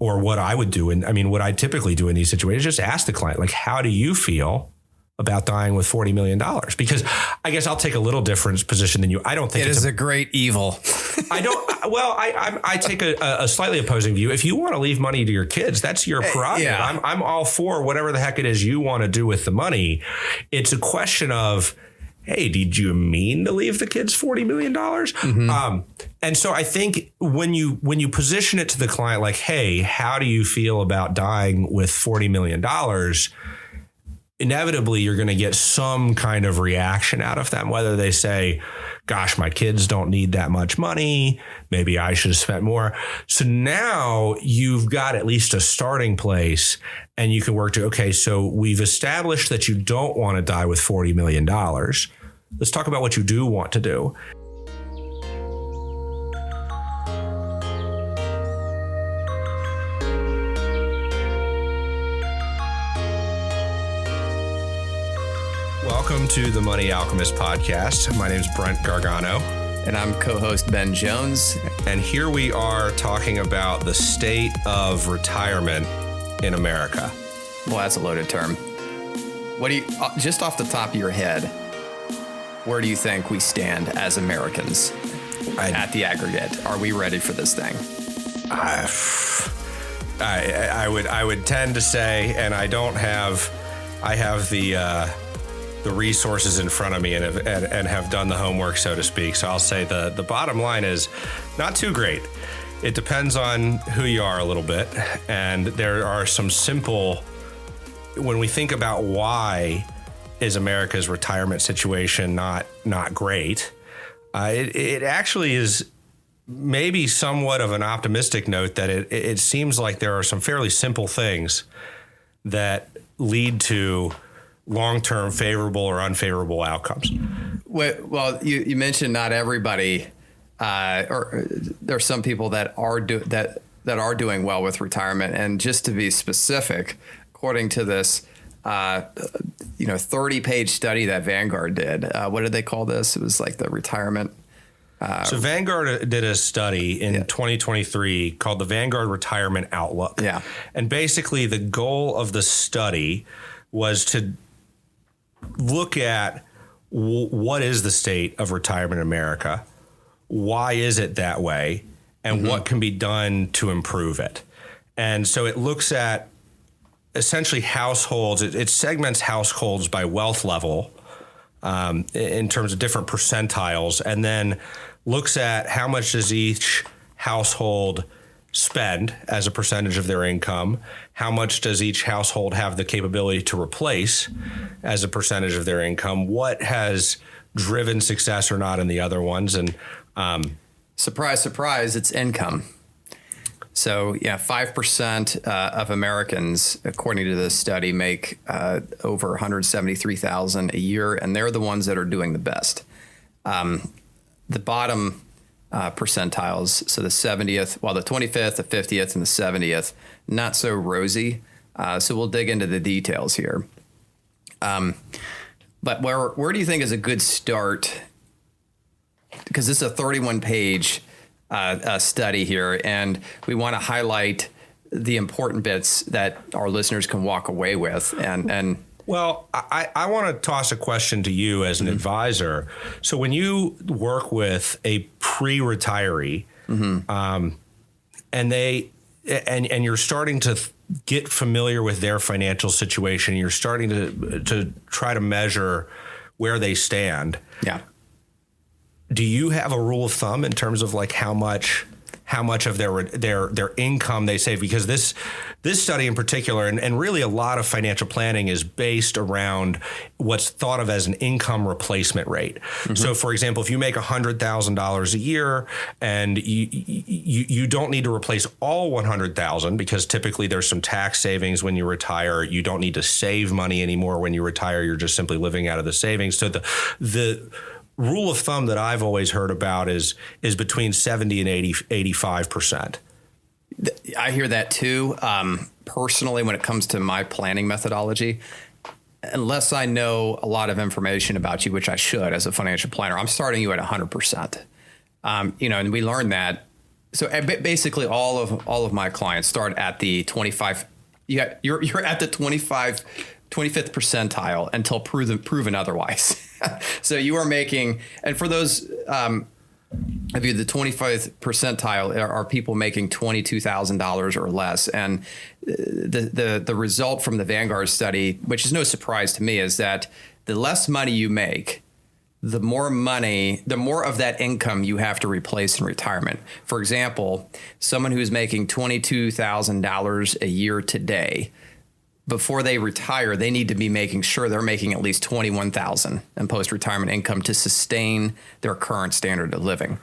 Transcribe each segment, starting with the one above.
or what I would do, and I mean, what I typically do in these situations, just ask the client, like, how do you feel about dying with $40 million? Because I guess I'll take a little different position than you. I don't think it is a great evil. I don't. Well, I take a slightly opposing view. If you want to leave money to your kids, that's your prerogative. Yeah. I'm all for whatever the heck it is you want to do with the money. It's a question of, hey, did you mean to leave the kids $40 million? Mm-hmm. And so I think when you position it to the client, like, hey, how do you feel about dying with $40 million? Inevitably, you're going to get some kind of reaction out of them, whether they say, gosh, my kids don't need that much money. Maybe I should have spent more. So now you've got at least a starting place, and you can work to, okay, so we've established that you don't want to die with $40 million. Let's talk about what you do want to do. Welcome to the Money Alchemist podcast. My name is Brent Gargano. And I'm co-host Ben Jones. And here we are talking about the state of retirement in America. Well, that's a loaded term. What do you, just off the top of your head, where do you think we stand as Americans at the aggregate? Are we ready for this thing? I would tend to say, and I have the resources in front of me and have done the homework, so to speak. So I'll say the bottom line is not too great. It depends on who you are a little bit. And there are some simple, when we think about why is America's retirement situation not great, it actually is maybe somewhat of an optimistic note that it seems like there are some fairly simple things that lead to long-term favorable or unfavorable outcomes. Well, you mentioned not everybody, or there's some people that are doing well with retirement. And just to be specific, according to this, 30-page study that Vanguard did, what did they call this? It was like the retirement. So Vanguard did a study in 2023 called the Vanguard Retirement Outlook. Yeah. And basically the goal of the study was to look at what is the state of retirement in America, why is it that way, and what can be done to improve it. And so it looks at essentially households. It segments households by wealth level in terms of different percentiles, and then looks at how much does each household spend as a percentage of their income, how much does each household have the capability to replace as a percentage of their income, what has driven success or not in the other ones. And surprise, surprise, it's income. So 5% of Americans, according to this study, make over $173,000 a year, and they're the ones that are doing the best. The bottom percentiles, so the 70th, the 25th, the 50th, and the 70th, not so rosy. So we'll dig into the details here. But where do you think is a good start? Because this is a 31-page study here, and we want to highlight the important bits that our listeners can walk away with. And well, I want to toss a question to you as an advisor. So when you work with a pre-retiree, and you're starting to get familiar with their financial situation, you're starting to try to measure where they stand. Yeah. Do you have a rule of thumb in terms of like how much of their income they save? Because this study in particular, and really a lot of financial planning, is based around what's thought of as an income replacement rate. So for example, if you make $100,000 a year and you don't need to replace all 100,000, because typically there's some tax savings when you retire. You don't need to save money anymore when you retire. You're just simply living out of the savings. So the rule of thumb that I've always heard about is between 70 and 85%. I hear that too. Personally, when it comes to my planning methodology, unless I know a lot of information about you, which I should as a financial planner, I'm starting you at 100%. And we learned that Basically all of my clients start at the 25. You're at the 25 25th percentile until proven otherwise. So you are making, and for those of you, the 25th percentile are people making $22,000 or less. And the result from the Vanguard study, which is no surprise to me, is that the less money you make, the more of that income you have to replace in retirement. For example, someone who's making $22,000 a year today, before they retire, they need to be making sure they're making at least $21,000 in post-retirement income to sustain their current standard of living.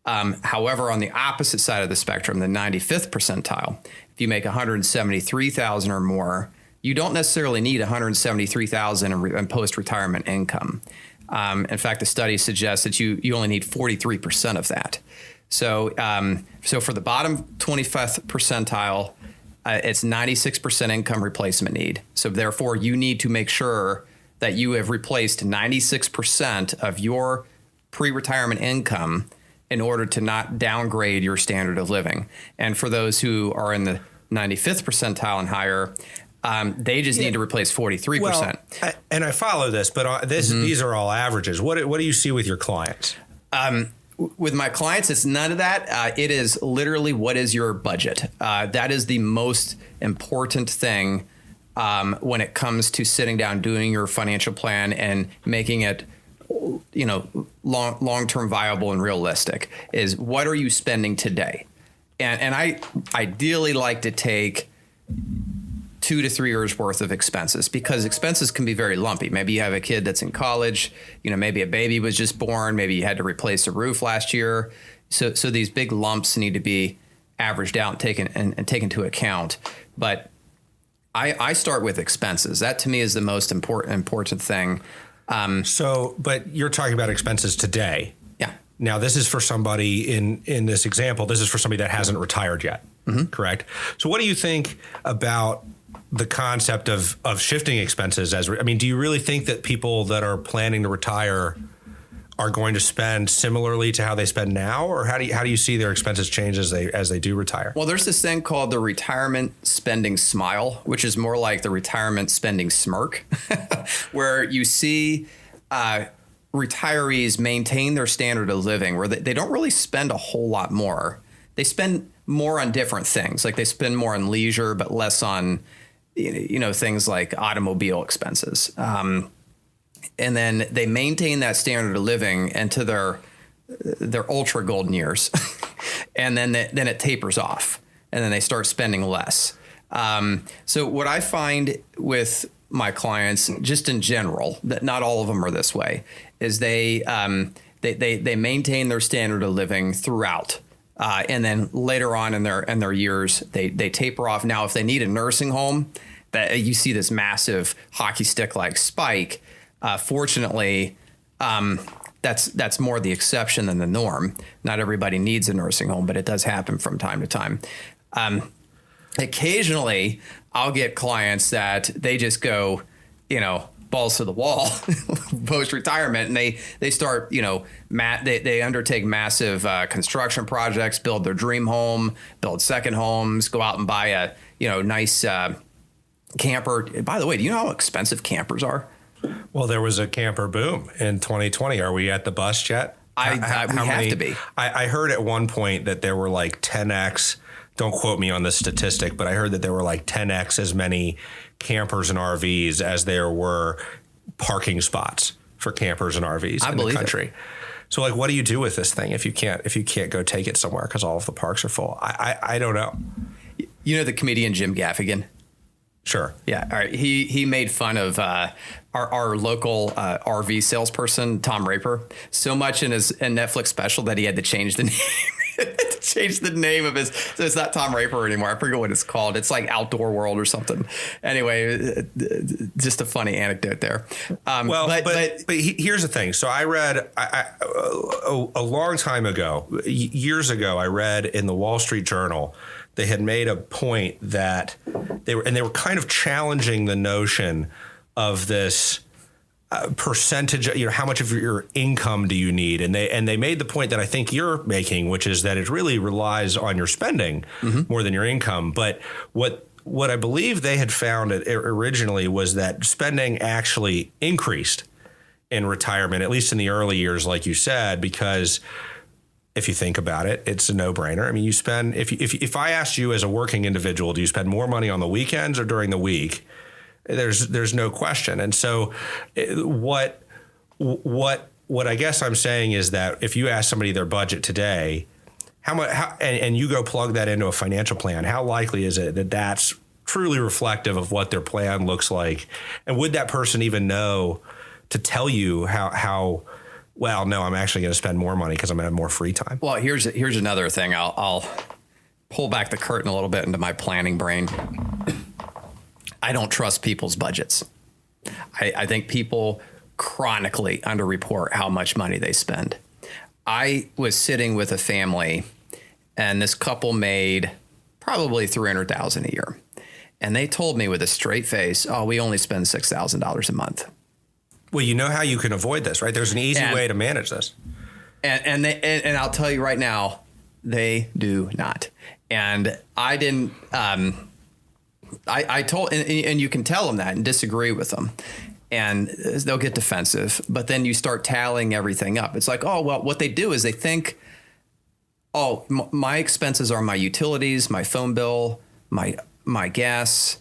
However, on the opposite side of the spectrum, the 95th percentile, if you make $173,000 or more, you don't necessarily need $173,000 in post-retirement income. In fact, the study suggests that you only need 43% of that. So for the bottom 25th percentile, it's 96% income replacement need. So therefore, you need to make sure that you have replaced 96% of your pre-retirement income in order to not downgrade your standard of living. And for those who are in the 95th percentile and higher, they just need to replace 43%. Well, and I follow this, but these are all averages. What do you see with your clients? With my clients, it's none of that. It is literally, what is your budget? That is the most important thing when it comes to sitting down, doing your financial plan and making it, long-term viable and realistic. Is what are you spending today? And I ideally like to take 2 to 3 years worth of expenses, because expenses can be very lumpy. Maybe you have a kid that's in college, maybe a baby was just born, maybe you had to replace a roof last year. So these big lumps need to be averaged out and taken into account. But I start with expenses. That to me is the most important thing. But you're talking about expenses today. Yeah. Now this is for somebody in this example, this is for somebody that hasn't retired yet, correct? So what do you think about the concept of shifting expenses? Do you really think that people that are planning to retire are going to spend similarly to how they spend now, or how do you see their expenses change as they do retire? Well, there's this thing called the retirement spending smile, which is more like the retirement spending smirk, where you see retirees maintain their standard of living, where they don't really spend a whole lot more. They spend more on different things, like they spend more on leisure, but less on things like automobile expenses. And then they maintain that standard of living into their ultra golden years. And then it tapers off, and then they start spending less. So what I find with my clients, just in general, that not all of them are this way, is they maintain their standard of living throughout. And then later on in their years, they taper off. Now, if they need a nursing home, that you see this massive hockey stick like spike. Fortunately, that's more the exception than the norm. Not everybody needs a nursing home, but it does happen from time to time. Occasionally, I'll get clients that they just go, balls to the wall post-retirement, and they start, they undertake massive construction projects, build their dream home, build second homes, go out and buy a nice camper. By the way, do you know how expensive campers are? Well, there was a camper boom in 2020. Are we at the bust yet? We have to be. I heard at one point that there were like 10x. Don't quote me on this statistic, but I heard that there were like 10x as many campers and RVs as there were parking spots for campers and RVs in the country. So like, what do you do with this thing if you can't go take it somewhere because all of the parks are full? I don't know. You know the comedian Jim Gaffigan? Sure. Yeah. All right. He made fun of our local RV salesperson, Tom Raper, so much in his Netflix special that he had to change the name. Change the name of his. So it's not Tom Raper anymore. I forget what it's called. It's like Outdoor World or something. Anyway, just a funny anecdote there. But here's the thing. So I read a long time ago, years ago, I read in the Wall Street Journal, they had made a point that they were kind of challenging the notion of this percentage, how much of your income do you need? And they made the point that I think you're making, which is that it really relies on your spending more than your income. But what I believe they had found originally was that spending actually increased in retirement, at least in the early years, like you said, because if you think about it, it's a no-brainer. I mean, you spend, if I asked you as a working individual, do you spend more money on the weekends or during the week? There's no question. And so what I guess I'm saying is that if you ask somebody their budget today, how much, and you go plug that into a financial plan, how likely is it that that's truly reflective of what their plan looks like? And would that person even know to tell you how well, no, I'm actually going to spend more money because I'm going to have more free time? Well, here's another thing. I'll pull back the curtain a little bit into my planning brain. I don't trust people's budgets. I think people chronically underreport how much money they spend. I was sitting with a family, and this couple made probably $300,000 a year. And they told me with a straight face, oh, we only spend $6,000 a month. Well, you know how you can avoid this, right? There's an easy way to manage this. And I'll tell you right now, they do not. And I didn't, I told, and you can tell them that and disagree with them, and they'll get defensive. But then you start tallying everything up. It's like, oh, well, what they do is they think, oh, my expenses are my utilities, my phone bill, my gas,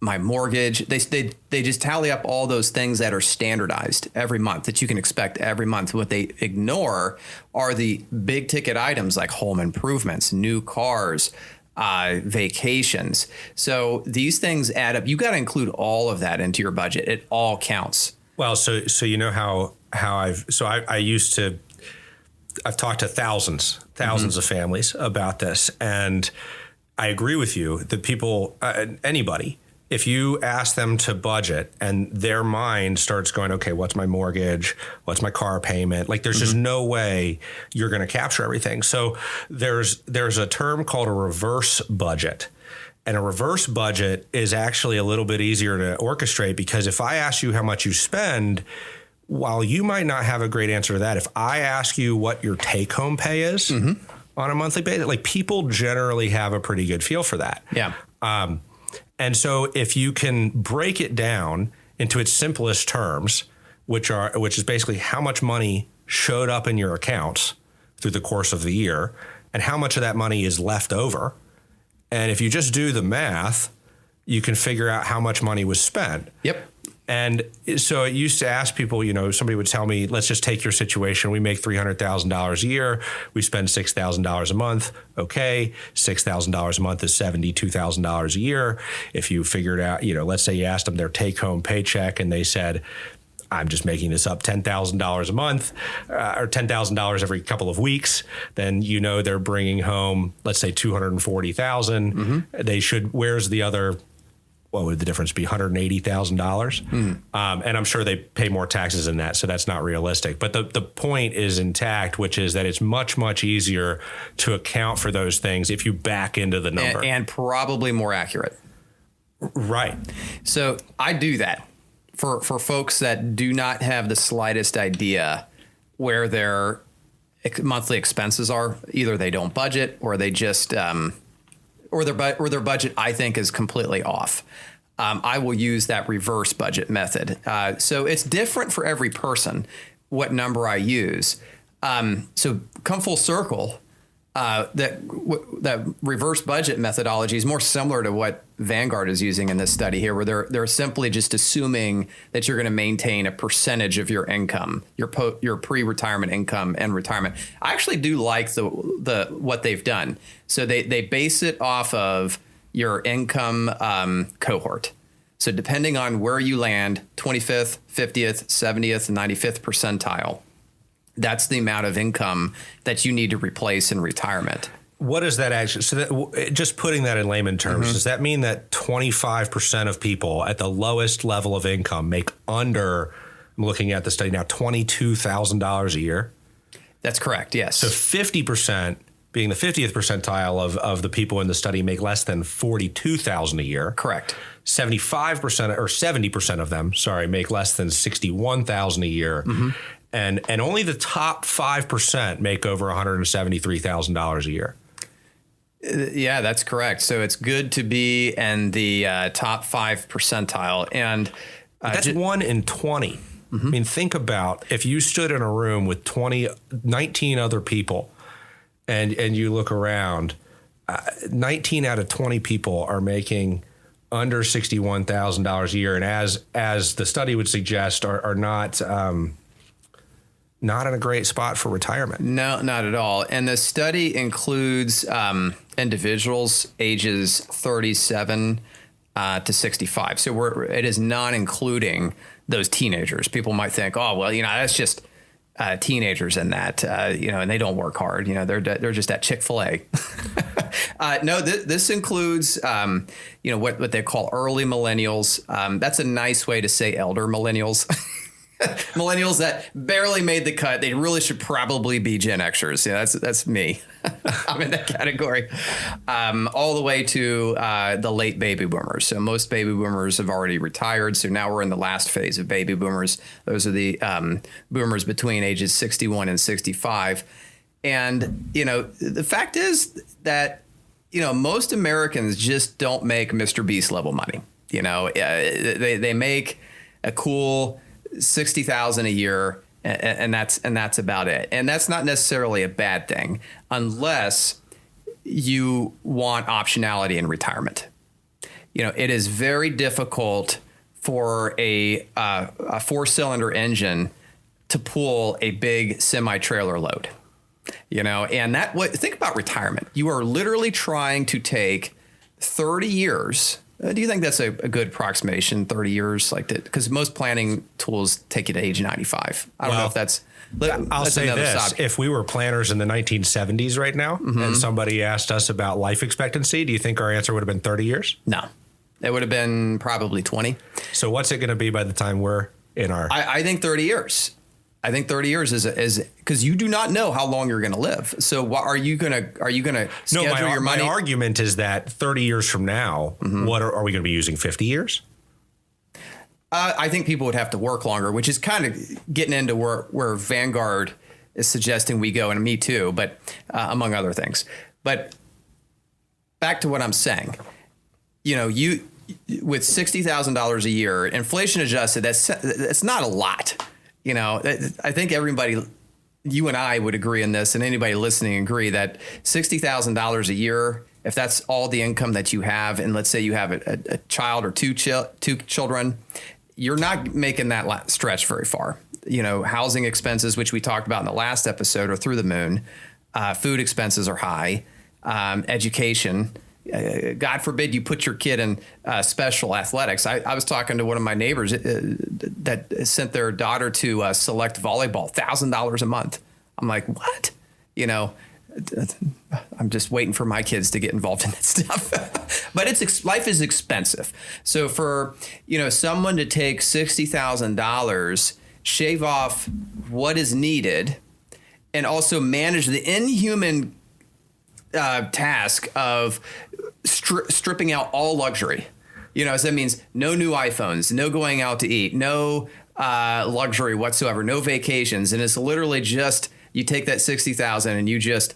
my mortgage. They just tally up all those things that are standardized every month that you can expect every month. What they ignore are the big ticket items like home improvements, new cars, vacations. So these things add up. You got to include all of that into your budget. It all counts. Well, so you know how I've talked to thousands of families about this, and I agree with you that people, anybody, if you ask them to budget and their mind starts going, okay, what's my mortgage? What's my car payment? Like there's just no way you're going to capture everything. So there's a term called a reverse budget. And a reverse budget is actually a little bit easier to orchestrate, because if I ask you how much you spend, while you might not have a great answer to that, if I ask you what your take home pay is on a monthly basis, like people generally have a pretty good feel for that. Yeah. And so if you can break it down into its simplest terms, which is basically how much money showed up in your accounts through the course of the year and how much of that money is left over. And if you just do the math, you can figure out how much money was spent. Yep. And so it used to ask people, somebody would tell me, let's just take your situation. We make $300,000 a year. We spend $6,000 a month. Okay. $6,000 a month is $72,000 a year. If you figured out, let's say you asked them their take home paycheck and they said, I'm just making this up, $10,000 a month or $10,000 every couple of weeks, then they're bringing home, let's say $240,000. They should, where's the other, what would the difference be? $180,000. And I'm sure they pay more taxes than that, so that's not realistic. But the point is intact, which is that it's much, much easier to account for those things if you back into the number. And probably more accurate. Right. So I do that for folks that do not have the slightest idea where their monthly expenses are. Either they don't budget or they just or their budget, I think, is completely off. I will use that reverse budget method. So it's different for every person what number I use. So come full circle, that reverse budget methodology is more similar to what Vanguard is using in this study here, where they're simply just assuming that you're going to maintain a percentage of your income, your pre-retirement income and retirement. I actually do like the what they've done. So they base it off of your income cohort. So depending on where you land, 25th, 50th, 70th, 95th percentile, that's the amount of income that you need to replace in retirement. What does that actually, just putting that in layman terms, does that mean that 25% of people at the lowest level of income make under, I'm looking at the study now, $22,000 a year? That's correct, yes. So 50% being the 50th percentile of the people in the study, make less than $42,000 a year. Correct. 75% or 70% of them, make less than $61,000 a year. And only the top 5% make over $173,000 a year. Yeah, that's correct. So it's good to be in the top 5 percentile. And that's 1 in 20. I mean, think about if you stood in a room with 19 other people and you look around, 19 out of 20 people are making under $61,000 a year. And as the study would suggest, are not in a great spot for retirement. No, not at all. And the study includes individuals ages 37 to 65. So it is not including those teenagers. People might think, oh, well, that's just teenagers in that, and they don't work hard. They're just at Chick-fil-A. No, this includes, what they call early millennials. That's a nice way to say elder millennials. Millennials that barely made the cut. They really should probably be Gen Xers. Yeah, that's me. I'm in that category. All the way to the late baby boomers. So most baby boomers have already retired. So now we're in the last phase of baby boomers. Those are the boomers between ages 61 and 65. And, the fact is that, most Americans just don't make Mr. Beast level money. They make a cool $60,000 a year, and that's about it. And that's not necessarily a bad thing, unless you want optionality in retirement. It is very difficult for a 4-cylinder engine to pull a big semi-trailer load. And think about retirement. You are literally trying to take 30 years. Do you think that's a good approximation, 30 years? Because most planning tools take you to age 95. I don't know if that's... I'll say this. Subject. If we were planners in the 1970s right now, and somebody asked us about life expectancy, do you think our answer would have been 30 years? No. It would have been probably 20. So what's it going to be by the time we're in our... I think 30 years. I think 30 years is because you do not know how long you're going to live. So what are you going to schedule your money? My argument is that 30 years from now, what are we going to be using 50 years? I think people would have to work longer, which is kind of getting into where Vanguard is suggesting we go, and me too, but among other things. But back to what I'm saying, you with $60,000 a year, inflation adjusted, that's not a lot. I think everybody, you and I would agree on this, and anybody listening agree that $60,000 a year, if that's all the income that you have, and let's say you have a child or two children, you're not making that stretch very far. Housing expenses, which we talked about in the last episode, are through the moon. Food expenses are high. Education. God forbid you put your kid in special athletics. I was talking to one of my neighbors that sent their daughter to select volleyball, $1,000 a month. I'm like, what? I'm just waiting for my kids to get involved in that stuff. But life is expensive. So for someone to take $60,000, shave off what is needed, and also manage the inhuman task of stripping out all luxury. So that means no new iPhones, no going out to eat, no luxury whatsoever, no vacations. And it's literally just, you take that $60,000 and you just,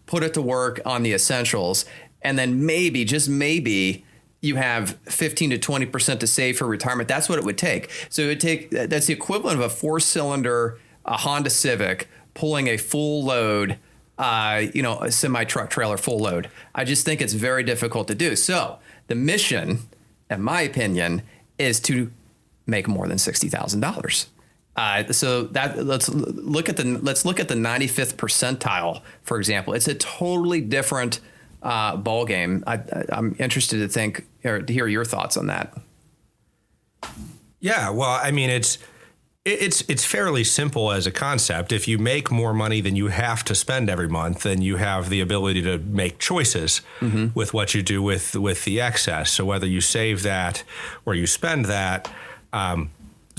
put it to work on the essentials. And then maybe, just maybe, you have 15 to 20% to save for retirement. That's what it would take. So it would take, that's the equivalent of a 4-cylinder Honda Civic pulling a full load, a semi-truck trailer full load. I just think it's very difficult to do. So the mission, in my opinion, is to make more than $60,000. So that let's look at the 95th percentile, for example. It's a totally different ball game. I'm interested to think or to hear your thoughts on that. Yeah, well, I mean, it's fairly simple as a concept. If you make more money than you have to spend every month, then you have the ability to make choices with what you do with the excess. So whether you save that or you spend that,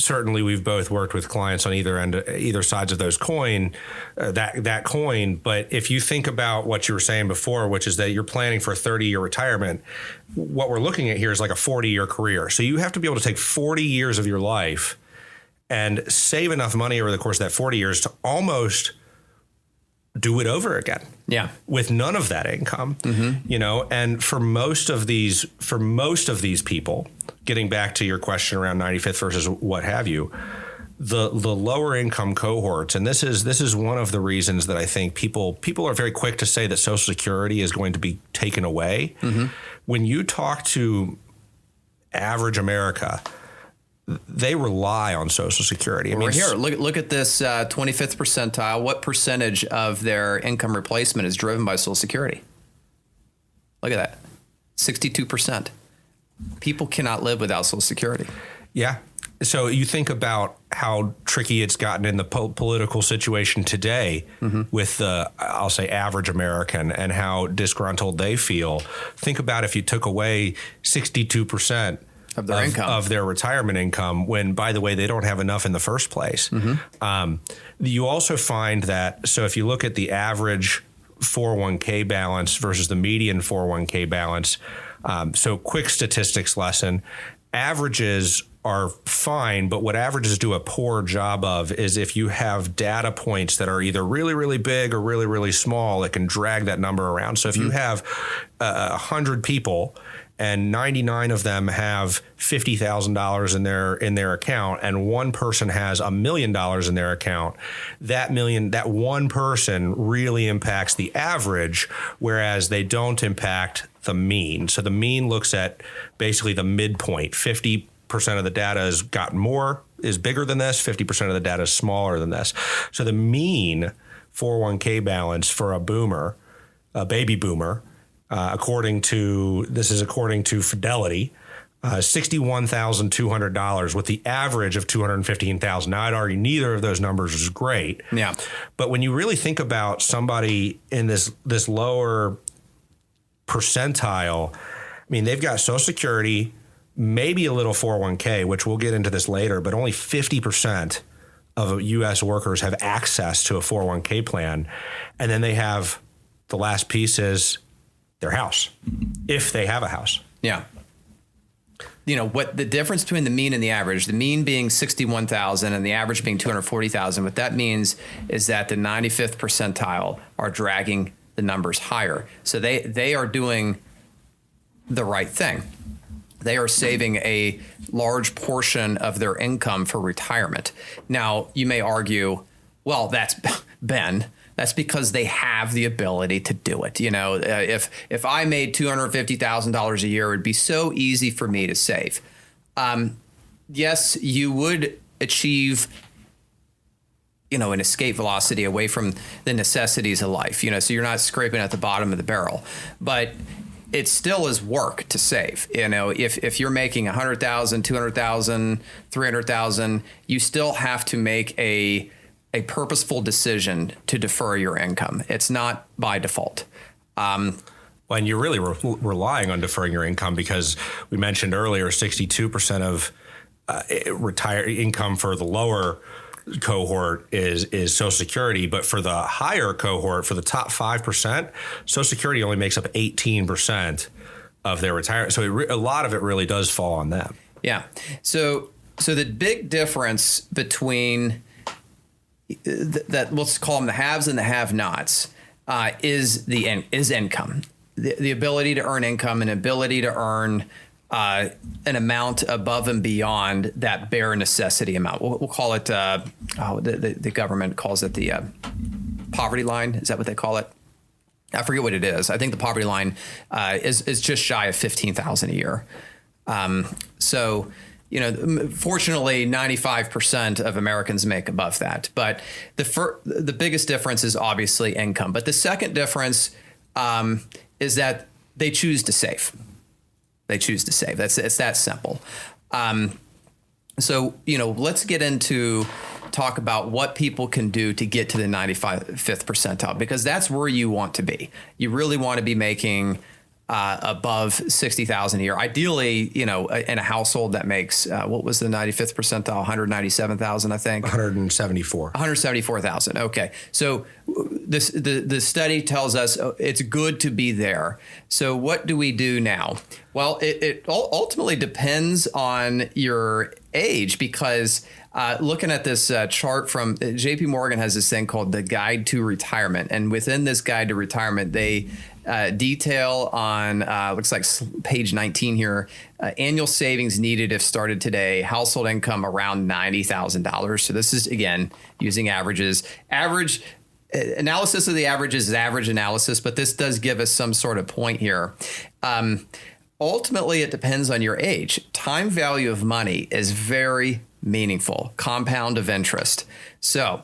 certainly we've both worked with clients on either sides of those coin, that coin. But if you think about what you were saying before, which is that you're planning for a 30-year retirement, what we're looking at here is like a 40-year career. So you have to be able to take 40 years of your life and save enough money over the course of that 40 years to almost do it over again. Yeah. With none of that income, and for most of these people, getting back to your question around 95th versus what have you, the lower income cohorts, and this is one of the reasons that I think people are very quick to say that Social Security is going to be taken away. When you talk to average America, they rely on Social Security. Right here, look at this 25th percentile. What percentage of their income replacement is driven by Social Security? Look at that, 62%. People cannot live without Social Security. Yeah. So you think about how tricky it's gotten in the political situation today with the, I'll say, average American and how disgruntled they feel. Think about if you took away 62% of their income, of their retirement income, when, by the way, they don't have enough in the first place. You also find that, so if you look at the average 401k balance versus the median 401k balance, so quick statistics lesson, averages are fine, but what averages do a poor job of is if you have data points that are either really, really big or really, really small, it can drag that number around. So if you have 100 people and 99 of them have $50,000 in their account, and one person has $1 million in their account, that one person really impacts the average, whereas they don't impact the mean. So the mean looks at basically the midpoint. 50% of the data has gotten more, is bigger than this. 50% of the data is smaller than this. So the mean 401k balance for a baby boomer, according to Fidelity, $61,200 with the average of $215,000. Now, I'd argue neither of those numbers is great. Yeah. But when you really think about somebody in this lower percentile, I mean, they've got Social Security, maybe a little 401k, which we'll get into this later, but only 50% of U.S. workers have access to a 401k plan. And then they have, the last piece is their house, if they have a house. Yeah. You know, what the difference between the mean and the average, the mean being 61,000 and the average being 240,000, what that means is that the 95th percentile are dragging the numbers higher. So they are doing the right thing. They are saving a large portion of their income for retirement. Now, you may argue, well, that's because they have the ability to do it. You know, if I made $250,000 a year, it would be so easy for me to save. Yes, you would achieve, an escape velocity away from the necessities of life, so you're not scraping at the bottom of the barrel, but it still is work to save. If you're making 100,000, 200,000, 300,000, you still have to make a purposeful decision to defer your income. It's not by default. And you're really relying on deferring your income because we mentioned earlier, 62% of retire income for the lower cohort is Social Security, but for the higher cohort, for the top 5%, Social Security only makes up 18% of their retirement. So a lot of it really does fall on them. Yeah. So the big difference between that, let's call them the haves and the have-nots, is income, the ability to earn income and ability to earn an amount above and beyond that bare necessity amount. We'll call it, the government calls it the poverty line. Is that what they call it? I forget what it is. I think the poverty line is just shy of $15,000 a year. Fortunately, 95% of Americans make above that. But the biggest difference is obviously income. But the second difference is that they choose to save. It's that simple. Let's get into talk about what people can do to get to the 95th percentile, because that's where you want to be. You really want to be making above 60,000 a year. Ideally, in a household that makes what was the 95th percentile, 197,000, I think. 174,000. Okay, so the study tells us it's good to be there. So what do we do now? Well, it ultimately depends on your age, because looking at this chart from JP Morgan has this thing called the Guide to Retirement. And within this Guide to Retirement, they detail on, looks like page 19 here, annual savings needed if started today, household income around $90,000. So this is, again, using averages. Average analysis of the averages is average analysis, but this does give us some sort of point here. Ultimately, it depends on your age. Time value of money is very meaningful, compound of interest. So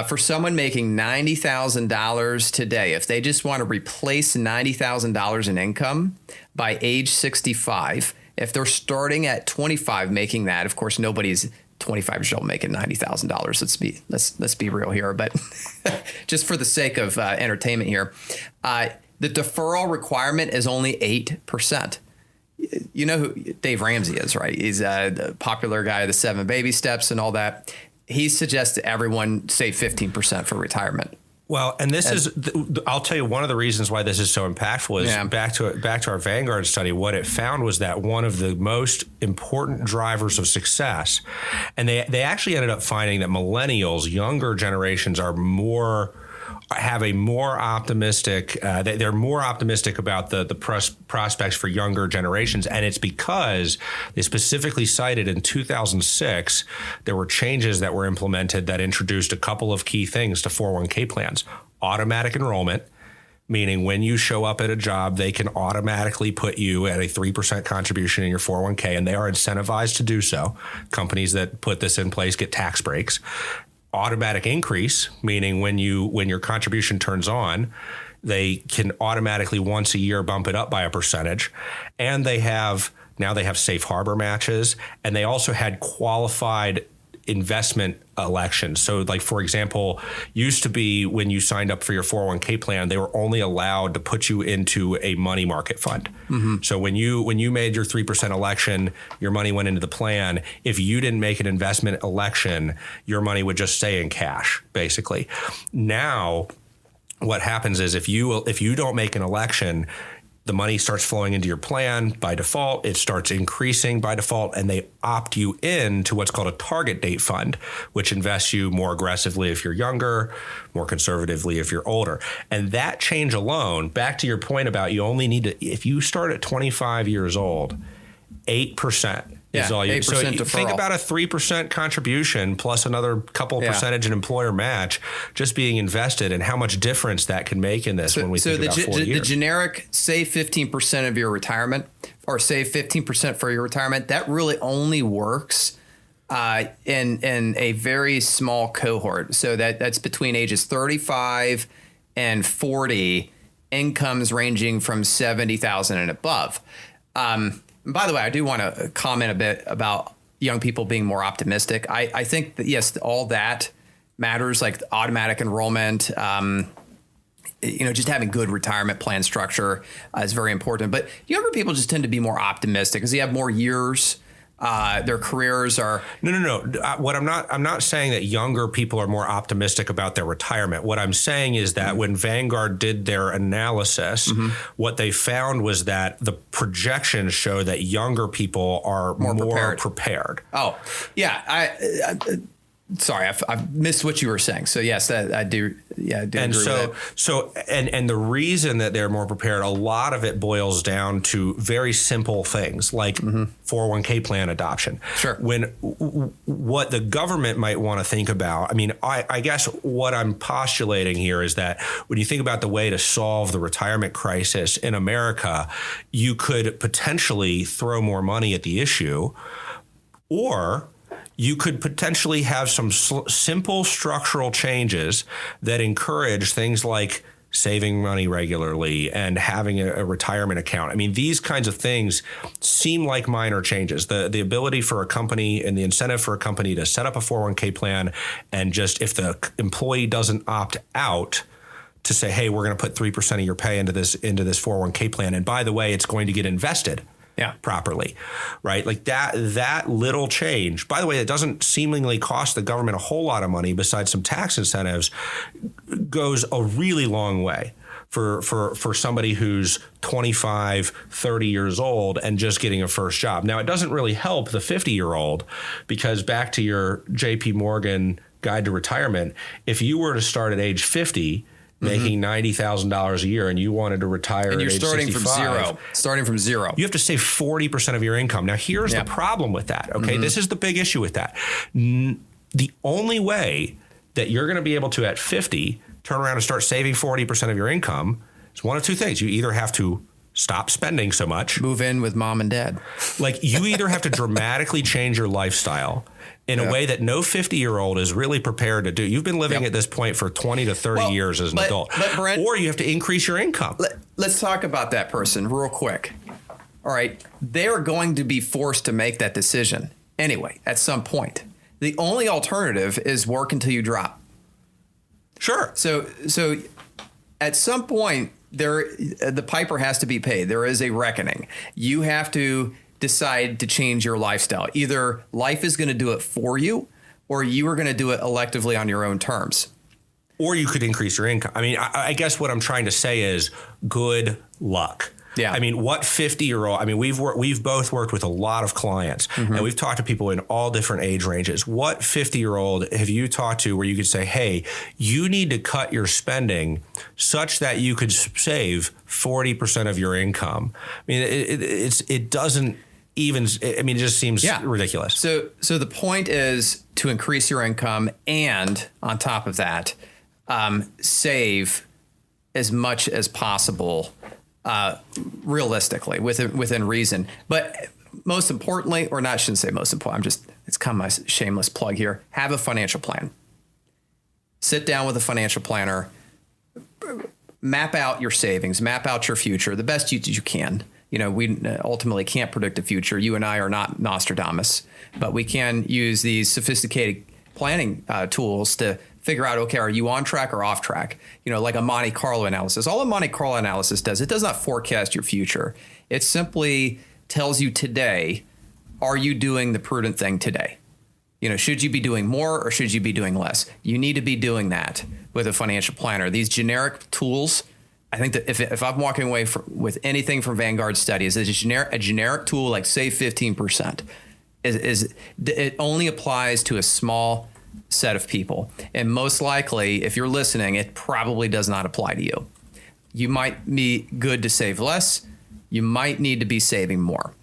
for someone making $90,000 today, if they just want to replace $90,000 in income by age 65, if they're starting at 25 making that, of course, nobody's 25 years old making $90,000. Let's be real here, but just for the sake of entertainment here, the deferral requirement is only 8%. You know who Dave Ramsey is, right? He's the popular guy, the 7 baby steps and all that. He suggests that everyone save 15% for retirement. Well, and I'll tell you one of the reasons why this is so impactful is back to our Vanguard study. What it found was that one of the most important drivers of success, and they actually ended up finding that millennials, younger generations, have a more optimistic, they're more optimistic about the prospects for younger generations. And it's because they specifically cited in 2006, there were changes that were implemented that introduced a couple of key things to 401k plans. Automatic enrollment, meaning when you show up at a job, they can automatically put you at a 3% contribution in your 401k, and they are incentivized to do so. Companies that put this in place get tax breaks. Automatic increase, meaning when your contribution turns on, they can automatically once a year bump it up by a percentage. And now they have safe harbor matches, and they also had qualified investment elections. So like, for example, used to be when you signed up for your 401k plan, they were only allowed to put you into a money market fund. Mm-hmm. So when you made your 3% election, your money went into the plan. If you didn't make an investment election, your money would just stay in cash, basically. Now, what happens is if you don't make an election, the money starts flowing into your plan by default. It starts increasing by default, and they opt you in to what's called a target date fund, which invests you more aggressively if you're younger, more conservatively if you're older. And that change alone, back to your point about you only need to, if you start at 25 years old, 8% is all you. 8% So you deferral. think about a 3% contribution plus another couple percentage in employer match just being invested, and how much difference that can make in this when we think about 4 years. The generic save 15% of your retirement, or save 15% for your retirement, that really only works in a very small cohort. So that's between ages 35 and 40, incomes ranging from 70,000 and above. By the way, I do want to comment a bit about young people being more optimistic. I think that, yes, all that matters, like automatic enrollment, just having good retirement plan structure is very important. But younger people just tend to be more optimistic because they have more years. Their careers are no. What I'm not saying that younger people are more optimistic about their retirement. What I'm saying is that when Vanguard did their analysis, what they found was that the projections show that younger people are more prepared. Oh, yeah. Sorry, I've missed what you were saying. So yes, I do. Yeah, I do and agree so, with that. And the reason that they're more prepared, a lot of it boils down to very simple things like 401k plan adoption. Sure. What the government might want to think about, I mean, I guess what I'm postulating here is that when you think about the way to solve the retirement crisis in America, you could potentially throw more money at the issue, or you could potentially have some simple structural changes that encourage things like saving money regularly and having a retirement account. I mean, these kinds of things seem like minor changes. The ability for a company and the incentive for a company to set up a 401k plan, and just if the employee doesn't opt out, to say, hey, we're going to put 3% of your pay into this 401k plan. And by the way, it's going to get invested properly, right? Like that little change, by the way, it doesn't seemingly cost the government a whole lot of money besides some tax incentives, goes a really long way for somebody who's 25, 30 years old and just getting a first job. Now, it doesn't really help the 50-year-old because back to your JP Morgan guide to retirement, if you were to start at age 50, making $90,000 a year and you wanted to retire and you're at age starting 65, starting from zero, you have to save 40% of your income. Now, here's the problem with that. Okay. This is the big issue with that. The only way that you're going to be able to at 50 turn around and start saving 40% of your income is one of two things. You either have to stop spending so much, move in with mom and dad. Like you either have to dramatically change your lifestyle in a way that no 50-year-old is really prepared to do. You've been living at this point for 20 to 30 years as an adult. But Brent, or you have to increase your income. Let's talk about that person real quick. All right. They're going to be forced to make that decision anyway at some point. The only alternative is work until you drop. Sure. So at some point, the piper has to be paid. There is a reckoning. You have to decide to change your lifestyle. Either life is going to do it for you or you are going to do it electively on your own terms. Or you could increase your income. I mean, I guess what I'm trying to say is good luck. Yeah. I mean, what 50-year-old, I mean, we've both worked with a lot of clients and we've talked to people in all different age ranges. What 50-year-old have you talked to where you could say, hey, you need to cut your spending such that you could save 40% of your income? I mean, it doesn't even, I mean, it just seems ridiculous. So the point is to increase your income and on top of that, save as much as possible realistically within reason. But most importantly, or not, I shouldn't say most important, it's kind of my shameless plug here. Have a financial plan. Sit down with a financial planner, map out your savings, map out your future the best you can. You know, we ultimately can't predict the future. You and I are not Nostradamus, but we can use these sophisticated planning tools to figure out, okay, are you on track or off track? You know, like a Monte Carlo analysis. All a Monte Carlo analysis does, it does not forecast your future. It simply tells you today, are you doing the prudent thing today? You know, should you be doing more or should you be doing less? You need to be doing that with a financial planner. These generic tools, I think that if I'm walking away with anything from Vanguard Study, is a generic tool like save 15%. It only applies to a small set of people. And most likely, if you're listening, it probably does not apply to you. You might be good to save less. You might need to be saving more.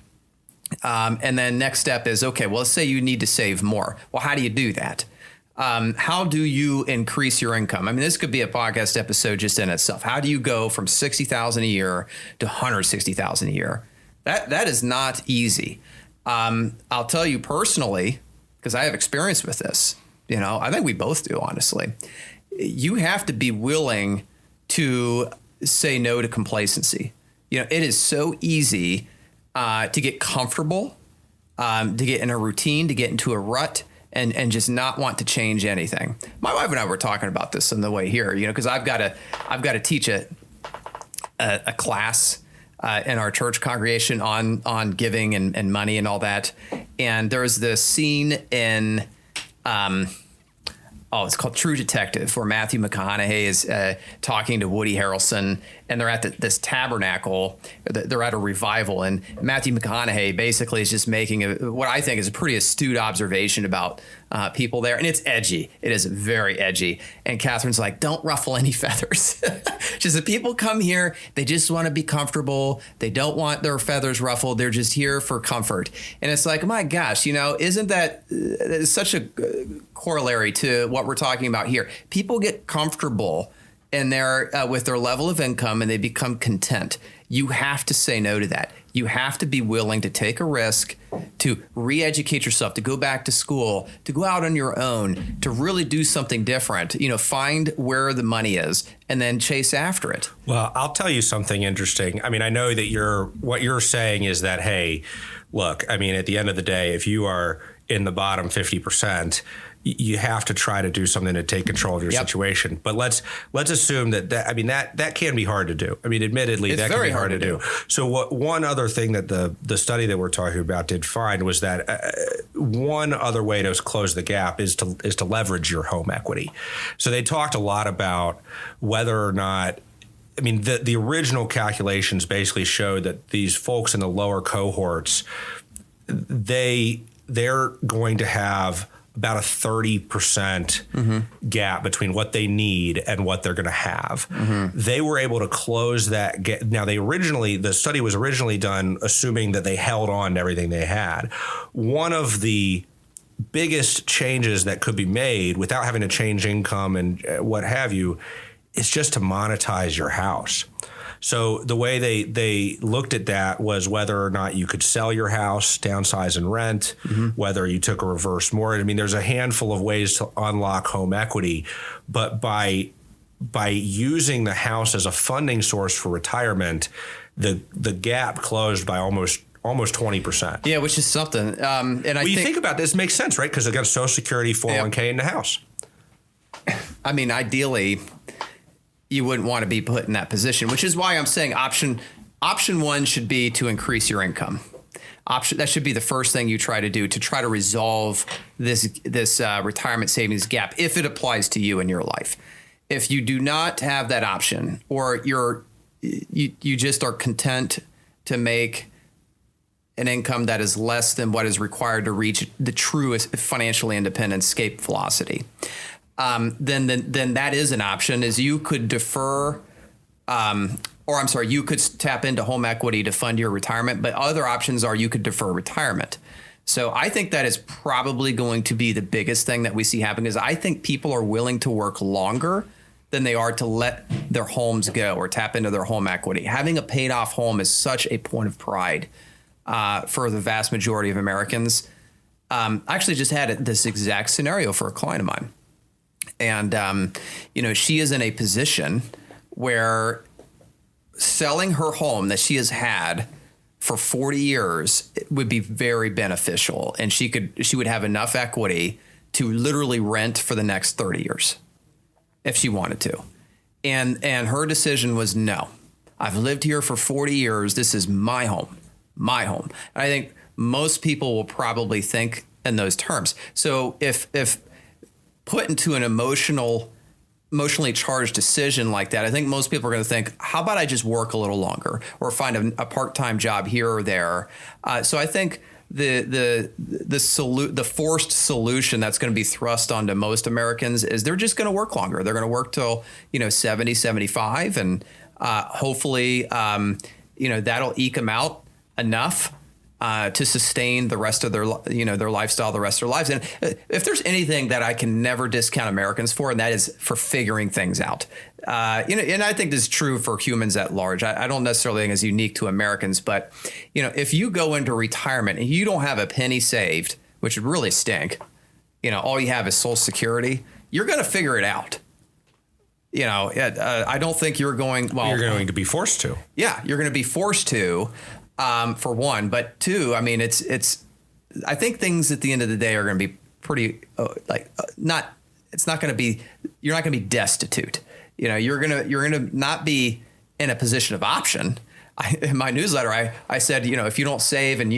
And then next step is, okay, well, let's say you need to save more. Well, how do you do that? How do you increase your income? I mean, this could be a podcast episode just in itself. How do you go from $60,000 a year to $160,000 a year? That is not easy. I'll tell you personally, because I have experience with this. You know, I think we both do, honestly. You have to be willing to say no to complacency. You know, it is so easy to get comfortable, to get in a routine, to get into a rut, and just not want to change anything. My wife and I were talking about this on the way here, you know, because I've got to teach a class in our church congregation on giving and money and all that. And there's this scene in it's called True Detective, where Matthew McConaughey is talking to Woody Harrelson, and they're at this tabernacle. They're at a revival, and Matthew McConaughey basically is just making what I think is a pretty astute observation about people there, and it's edgy. It is very edgy. And Catherine's like, "Don't ruffle any feathers." Just that people come here, they just want to be comfortable. They don't want their feathers ruffled. They're just here for comfort. And it's like, my gosh, you know, isn't that such a corollary to what we're talking about here? People get comfortable in their with their level of income and they become content. You have to say no to that. You have to be willing to take a risk, to re-educate yourself, to go back to school, to go out on your own, to really do something different. You know, find where the money is and then chase after it. Well, I'll tell you something interesting. I mean, I know that what you're saying is that, hey, look, I mean, at the end of the day, if you are in the bottom 50%, you have to try to do something to take control of your situation. But let's assume that can be hard to do. I mean, admittedly, it's that very can be hard to do. So one other thing that the study that we're talking about did find was that one other way to close the gap is to leverage your home equity. So they talked a lot about whether or not, I mean, the original calculations basically showed that these folks in the lower cohorts, they're going to have about a 30% gap between what they need and what they're going to have. They were able to close that gap. Now, the study was originally done assuming that they held on to everything they had. One of the biggest changes that could be made without having to change income and what have you is just to monetize your house. So the way they looked at that was whether or not you could sell your house, downsize and rent, whether you took a reverse mortgage. I mean, there's a handful of ways to unlock home equity, but by using the house as a funding source for retirement, the gap closed by almost 20%. Yeah, which is something. And I you think about this, it makes sense, right? Because they've got Social Security, 401k in the house. I mean, ideally, you wouldn't want to be put in that position, which is why I'm saying option one should be to increase your income. That should be the first thing you try to do to try to resolve this retirement savings gap, if it applies to you in your life. If you do not have that option, or you just are content to make an income that is less than what is required to reach the truest financial independence escape velocity, then that is an option. Is you could defer, you could tap into home equity to fund your retirement. But other options are you could defer retirement. So I think that is probably going to be the biggest thing that we see happen, is I think people are willing to work longer than they are to let their homes go or tap into their home equity. Having a paid off home is such a point of pride for the vast majority of Americans. I actually just had this exact scenario for a client of mine. And, she is in a position where selling her home that she has had for 40 years would be very beneficial. And she would have enough equity to literally rent for the next 30 years if she wanted to. And her decision was, no, I've lived here for 40 years. This is my home. And I think most people will probably think in those terms. So if put into an emotionally charged decision like that, I think most people are going to think, how about I just work a little longer or find a part-time job here or there? So I think the forced solution that's going to be thrust onto most Americans is they're just going to work longer. They're going to work till 70, 75, and hopefully that'll eke them out enough to sustain the rest of their lifestyle, the rest of their lives. And if there's anything that I can never discount Americans for, and that is for figuring things out. And I think this is true for humans at large. I don't necessarily think it's unique to Americans, but if you go into retirement and you don't have a penny saved, which would really stink, all you have is Social Security, you're going to figure it out. I don't think you're going. Well, you're going to be forced to. Yeah, you're going to be forced to. For one, but two, I mean, I think things at the end of the day are going to be pretty, you're not going to be destitute. You're going to not be in a position of option. In my newsletter, I said, if you don't save and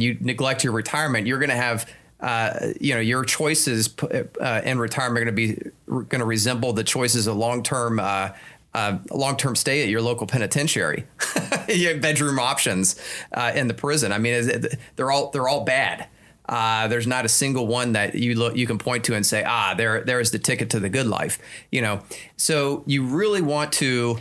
you neglect your retirement, you're going to have, your choices in retirement are going to resemble the choices of long-term stay at your local penitentiary. You have bedroom options in the prison. I mean, they're all bad. There's not a single one that you can point to and say, there's the ticket to the good life. So you really want to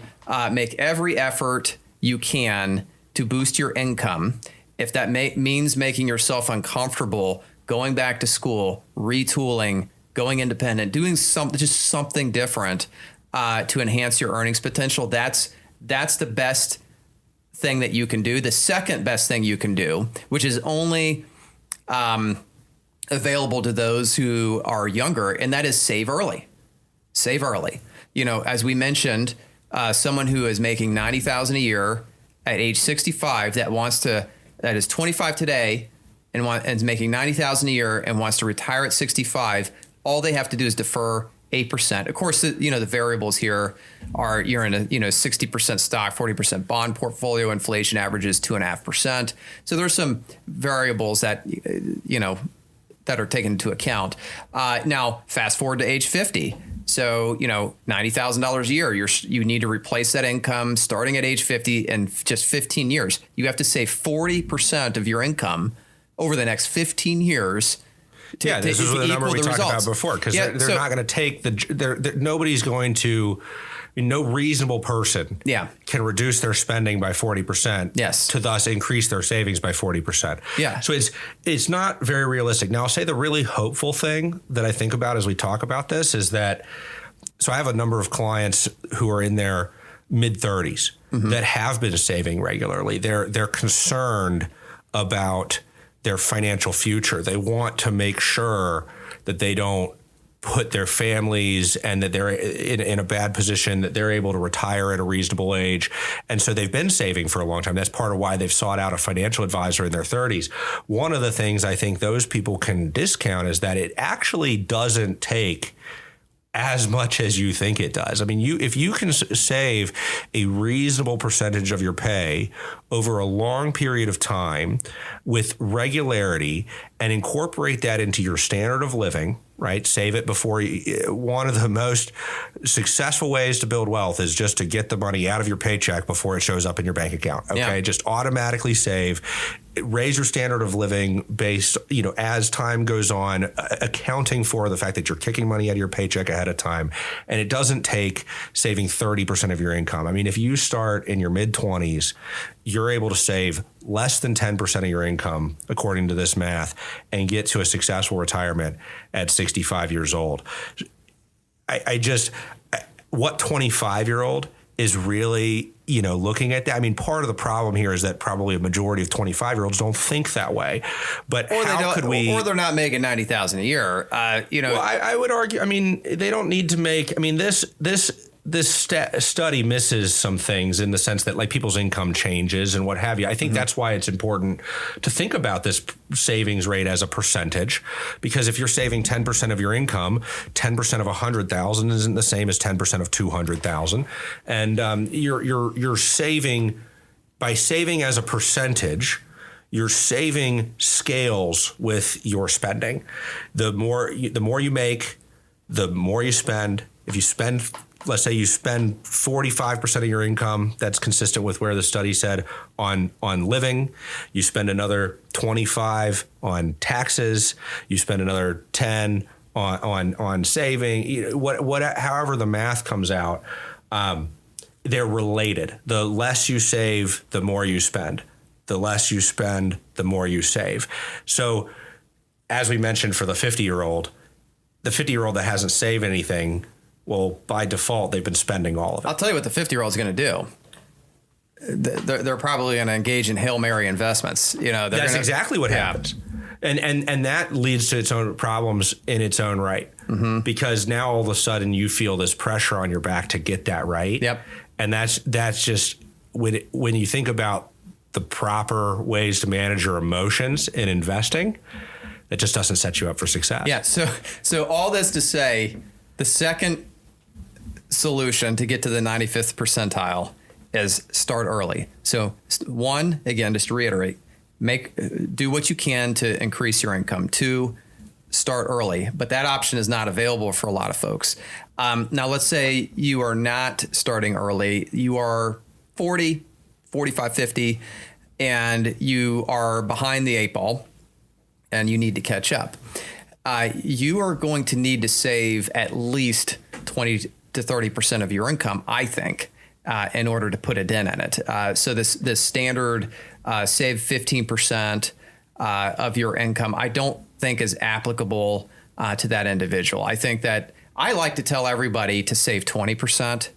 make every effort you can to boost your income. If that means making yourself uncomfortable, going back to school, retooling, going independent, doing something different to enhance your earnings potential, that's the best thing that you can do. The second best thing you can do, which is only available to those who are younger, and that is save early. Save early. As we mentioned, someone who is making $90,000 a year at age 65 that is 25 today and is making $90,000 a year and wants to retire at 65, all they have to do is defer 8%. Of course, the variables here are you're in a 60% stock, 40% bond portfolio. Inflation averages 2.5%. So there's some variables that that are taken into account. Now, fast forward to age 50. So $90,000 a year. You need to replace that income starting at age 50 in just 15 years. You have to save 40% of your income over the next 15 years. This is the number we talked about before, because they're not going to take nobody's going to. No reasonable person can reduce their spending by 40%. To thus increase their savings by 40%. So it's not very realistic. Now, I'll say the really hopeful thing that I think about as we talk about this is that. So I have a number of clients who are in their mid 30s that have been saving regularly. They're concerned about their financial future. They want to make sure that they don't put their families and that they're in a bad position, that they're able to retire at a reasonable age. And so they've been saving for a long time. That's part of why they've sought out a financial advisor in their 30s. One of the things I think those people can discount is that it actually doesn't take as much as you think it does. I mean, if you can save a reasonable percentage of your pay over a long period of time with regularity and incorporate that into your standard of living, right? Save it before one of the most successful ways to build wealth is just to get the money out of your paycheck before it shows up in your bank account. Okay. Just automatically save, raise your standard of living based, as time goes on, accounting for the fact that you're kicking money out of your paycheck ahead of time. And it doesn't take saving 30% of your income. I mean, if you start in your mid 20s, you're able to save less than 10% of your income, according to this math, and get to a successful retirement at 65 years old. What 25-year-old is really, looking at that? I mean, part of the problem here is that probably a majority of 25-year-olds don't think that way. But or they're not making $90,000 a year. Well, I would argue. I mean, they don't need to make. I mean, this study misses some things in the sense that people's income changes and what have you. I think that's why it's important to think about this savings rate as a percentage, because if you're saving 10% of your income, 10% of 100,000 isn't the same as 10% of 200,000. And you're saving, by saving as a percentage, you're saving scales with your spending. The more you make, the more you spend. If you spend, let's say you spend 45% of your income, that's consistent with where the study said, on living. You spend another 25 on taxes. You spend another 10 on saving. However the math comes out, they're related. The less you save, the more you spend. The less you spend, the more you save. So, as we mentioned, for the 50-year-old that hasn't saved anything, well, by default, they've been spending all of it. I'll tell you what the 50-year-old is going to do. They're probably going to engage in Hail Mary investments. That's exactly what happens. And that leads to its own problems in its own right. Because now all of a sudden you feel this pressure on your back to get that right. And that's just, when you think about the proper ways to manage your emotions in investing, it just doesn't set you up for success. Yeah. So all this to say, the second solution to get to the 95th percentile is start early. So one, again, just to reiterate, do what you can to increase your income. Two, start early, but that option is not available for a lot of folks. Now, let's say you are not starting early. You are 40, 45, 50, and you are behind the 8 ball and you need to catch up. You are going to need to save at least 20 to 30% of your income, I think, in order to put a dent in it. So this standard save 15% of your income, I don't think is applicable to that individual. I think that I like to tell everybody to save 20%,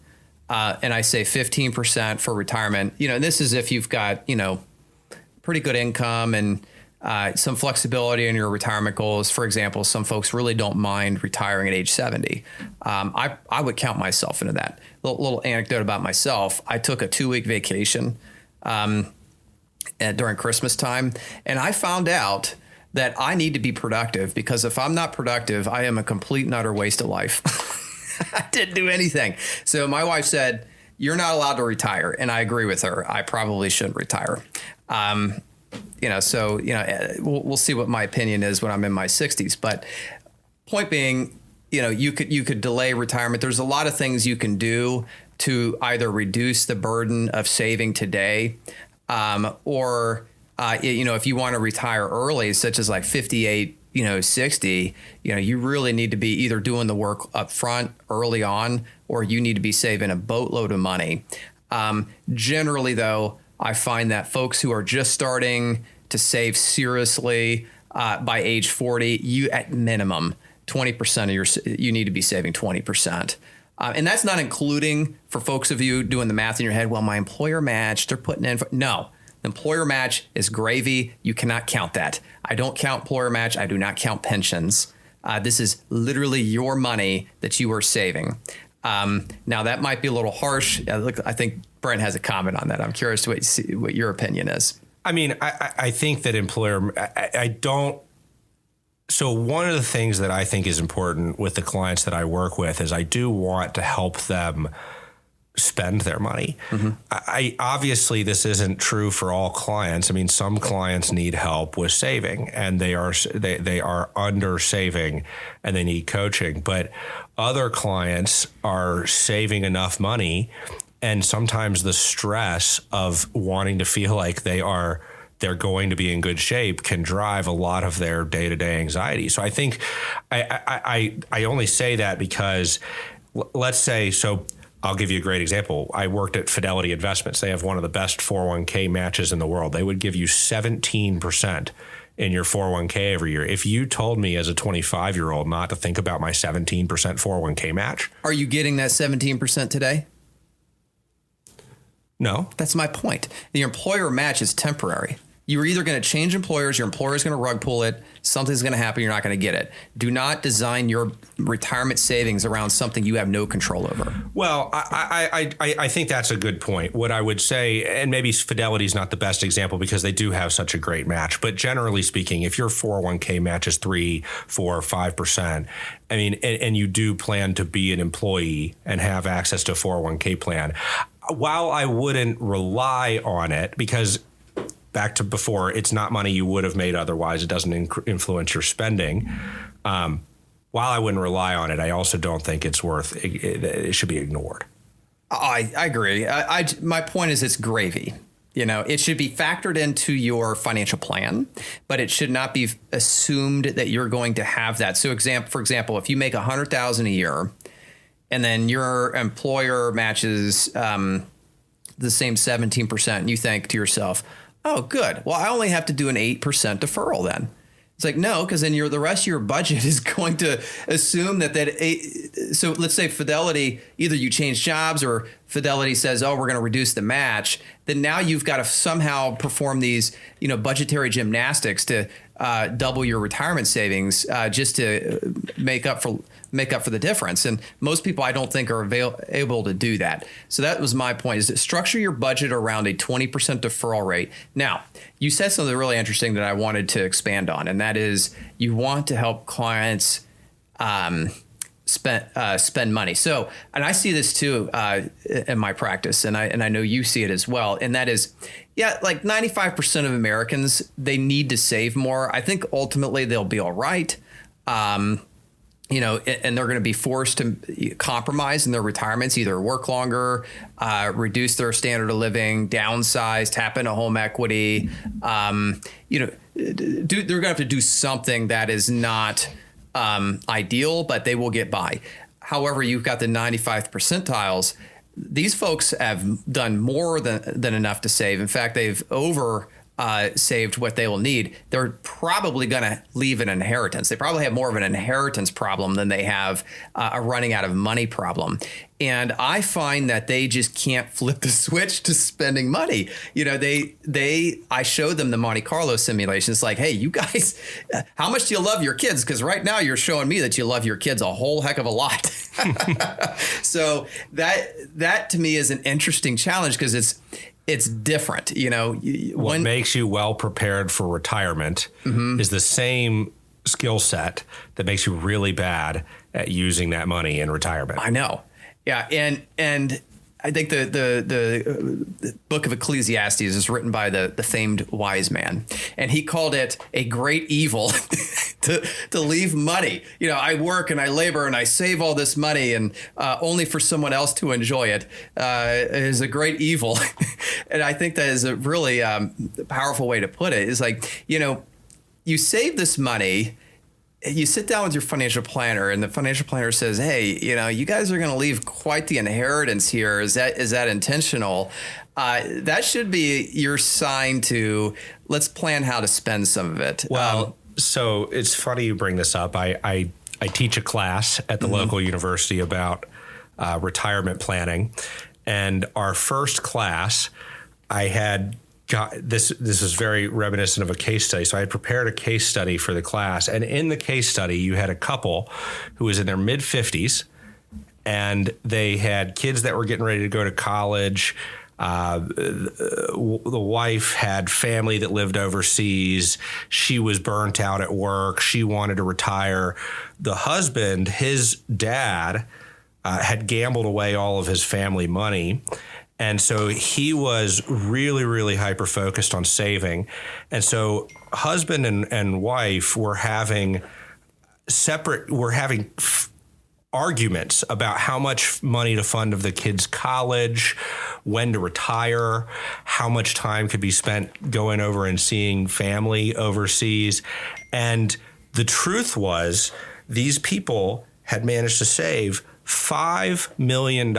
and I say 15% for retirement. And this is if you've got, pretty good income and some flexibility in your retirement goals. For example, some folks really don't mind retiring at age 70. I would count myself into that. Little anecdote about myself. I took a 2-week vacation during Christmas time, and I found out that I need to be productive, because if I'm not productive, I am a complete and utter waste of life. I didn't do anything. So my wife said, you're not allowed to retire. And I agree with her. I probably shouldn't retire. We'll see what my opinion is when I'm in my 60s. But point being, you could delay retirement. There's a lot of things you can do to either reduce the burden of saving today, or if you want to retire early, such as like 58, 60, you really need to be either doing the work up front early on, or you need to be saving a boatload of money. Generally, though, I find that folks who are just starting to save seriously by age 40, you at minimum 20% you need to be saving 20%. And that's not including, for folks of you doing the math in your head, well, my employer match, they're putting in. No, the employer match is gravy. You cannot count that. I don't count employer match. I do not count pensions. This is literally your money that you are saving. Now, that might be a little harsh. I think Brent has a comment on that. I'm curious what your opinion is. I mean, I think that So one of the things that I think is important with the clients that I work with is I do want to help them spend their money. Mm-hmm. Obviously, this isn't true for all clients. I mean, some clients need help with saving, and they are under saving, and they need coaching. But other clients are saving enough money, and sometimes the stress of wanting to feel like they're going to be in good shape can drive a lot of their day-to-day anxiety. So I think I only say that because, let's say, so I'll give you a great example. I worked at Fidelity Investments. They have one of the best 401k matches in the world. They would give you 17% in your 401k every year. If you told me as a 25-year-old not to think about my 17% 401k match. Are you getting that 17% today? No. That's my point. The employer match is temporary. You're either going to change employers, your employer is going to rug pull it, something's going to happen, you're not going to get it. Do not design your retirement savings around something you have no control over. Well, I think that's a good point. What I would say, and maybe Fidelity is not the best example because they do have such a great match, but generally speaking, if your 401k match is 3, 4, 5%, I mean, and you do plan to be an employee and have access to a 401k plan, while I wouldn't rely on it, because back to before, it's not money you would have made otherwise. It doesn't influence your spending. While I wouldn't rely on it, I also don't think it's it should be ignored. I agree. My point is it's gravy. It should be factored into your financial plan, but it should not be assumed that you're going to have that. So for example, if you make $100,000 a year and then your employer matches the same 17%, and you think to yourself, oh, good. Well, I only have to do an 8% deferral then. It's like, no, because then the rest of your budget is going to assume that so let's say Fidelity, either you change jobs or Fidelity says, oh, we're going to reduce the match. Then now you've got to somehow perform these, budgetary gymnastics to double your retirement savings just to make up for the difference. And most people, I don't think, are able to do that. So that was my point, is to structure your budget around a 20% deferral rate. Now, you said something really interesting that I wanted to expand on, and that is you want to help clients spend money. So, and I see this too in my practice, and I know you see it as well. And that is, like 95% of Americans, they need to save more. I think ultimately they'll be all right. And they're going to be forced to compromise in their retirements, either work longer, reduce their standard of living, downsize, tap into home equity. They're going to have to do something that is not ideal, but they will get by. However, you've got the 95th percentiles. These folks have done more than enough to save. In fact, they've saved what they will need. They're probably going to leave an inheritance. They probably have more of an inheritance problem than they have a running out of money problem. And I find that they just can't flip the switch to spending money. I show them the Monte Carlo simulations, like, hey, you guys, how much do you love your kids? Because right now you're showing me that you love your kids a whole heck of a lot. So that to me is an interesting challenge, because it's different. What makes you well prepared for retirement is the same skill set that makes you really bad at using that money in retirement. I know. Yeah. And I think the book of Ecclesiastes is written by the famed wise man, and he called it a great evil to leave money. I work and I labor and I save all this money and only for someone else to enjoy it is a great evil. And I think that is a really powerful way to put it. Is like, you save this money. You sit down with your financial planner and the financial planner says, hey, you guys are going to leave quite the inheritance here. Is that intentional? That should be your sign to let's plan how to spend some of it. Well, so it's funny you bring this up. I teach a class at the local university about retirement planning. And our first class, I had this is very reminiscent of a case study. So I had prepared a case study for the class. And in the case study, you had a couple who was in their mid 50s and they had kids that were getting ready to go to college. The wife had family that lived overseas. She was burnt out at work. She wanted to retire. The husband, his dad, had gambled away all of his family money. And so he was really, really hyper focused on saving. And so husband and wife were having arguments about how much money to fund of the kids' college, when to retire, how much time could be spent going over and seeing family overseas. And the truth was these people had managed to save $5 million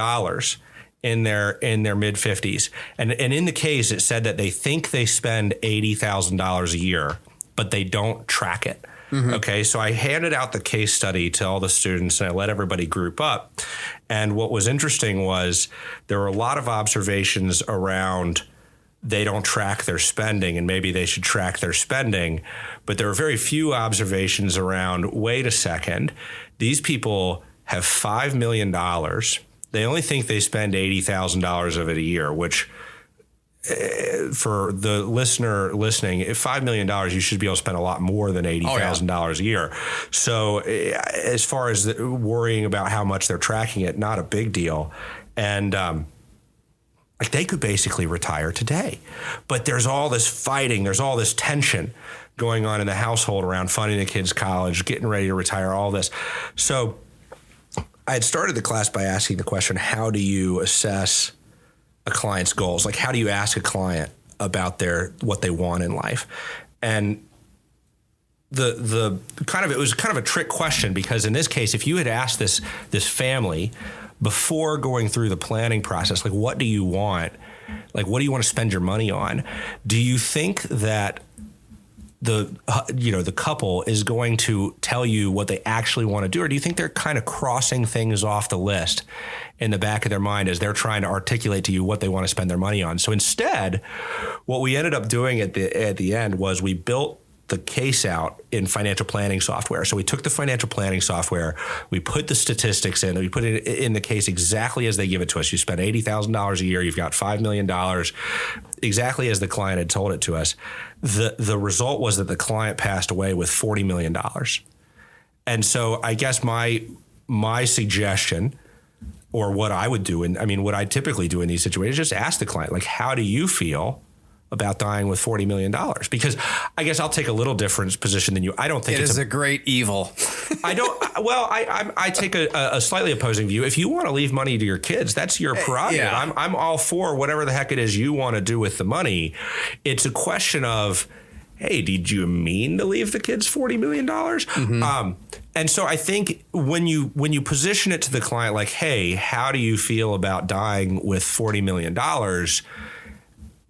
in their mid 50s. And in the case, it said that they think they spend $80,000 a year, but they don't track it. Okay, so I handed out the case study to all the students and I let everybody group up. And what was interesting was there were a lot of observations around they don't track their spending and maybe they should track their spending. But there were very few observations around, wait a second, these people have $5 million. They only think they spend $80,000 of it a year, which for the listener listening, if $5 million, you should be able to spend a lot more than $80,000 a year. So as far as worrying about how much they're tracking it, not a big deal. And like they could basically retire today. But there's all this fighting, there's all this tension going on in the household around funding the kids' college, getting ready to retire, all this. So I had started the class by asking the question, how do you assess a client's goals? Like, how do you ask a client about what they want in life? And the kind of, it was kind of a trick question, because in this case, if you had asked this family before going through the planning process, like, what do you want? Like, what do you want to spend your money on? Do you think that the couple is going to tell you what they actually want to do? Or do you think they're kind of crossing things off the list in the back of their mind as they're trying to articulate to you what they want to spend their money on? So instead, what we ended up doing at the end was we built the case out in financial planning software. So we took the financial planning software, we put the statistics in, we put it in the case exactly as they give it to us. You spend $80,000 a year, you've got $5 million, exactly as the client had told it to us. The result was that the client passed away with $40 million. And so I guess my suggestion, or what I would do, what I typically do in these situations, just ask the client, like, how do you feel about dying with $40 million? Because I guess I'll take a little different position than you. I don't think it's a great evil. I take a slightly opposing view. If you want to leave money to your kids, that's your prerogative. Yeah. I'm all for whatever the heck it is you want to do with the money. It's a question of, hey, did you mean to leave the kids $40 million? Mm-hmm. And so I think when you position it to the client, like, hey, how do you feel about dying with $40 million?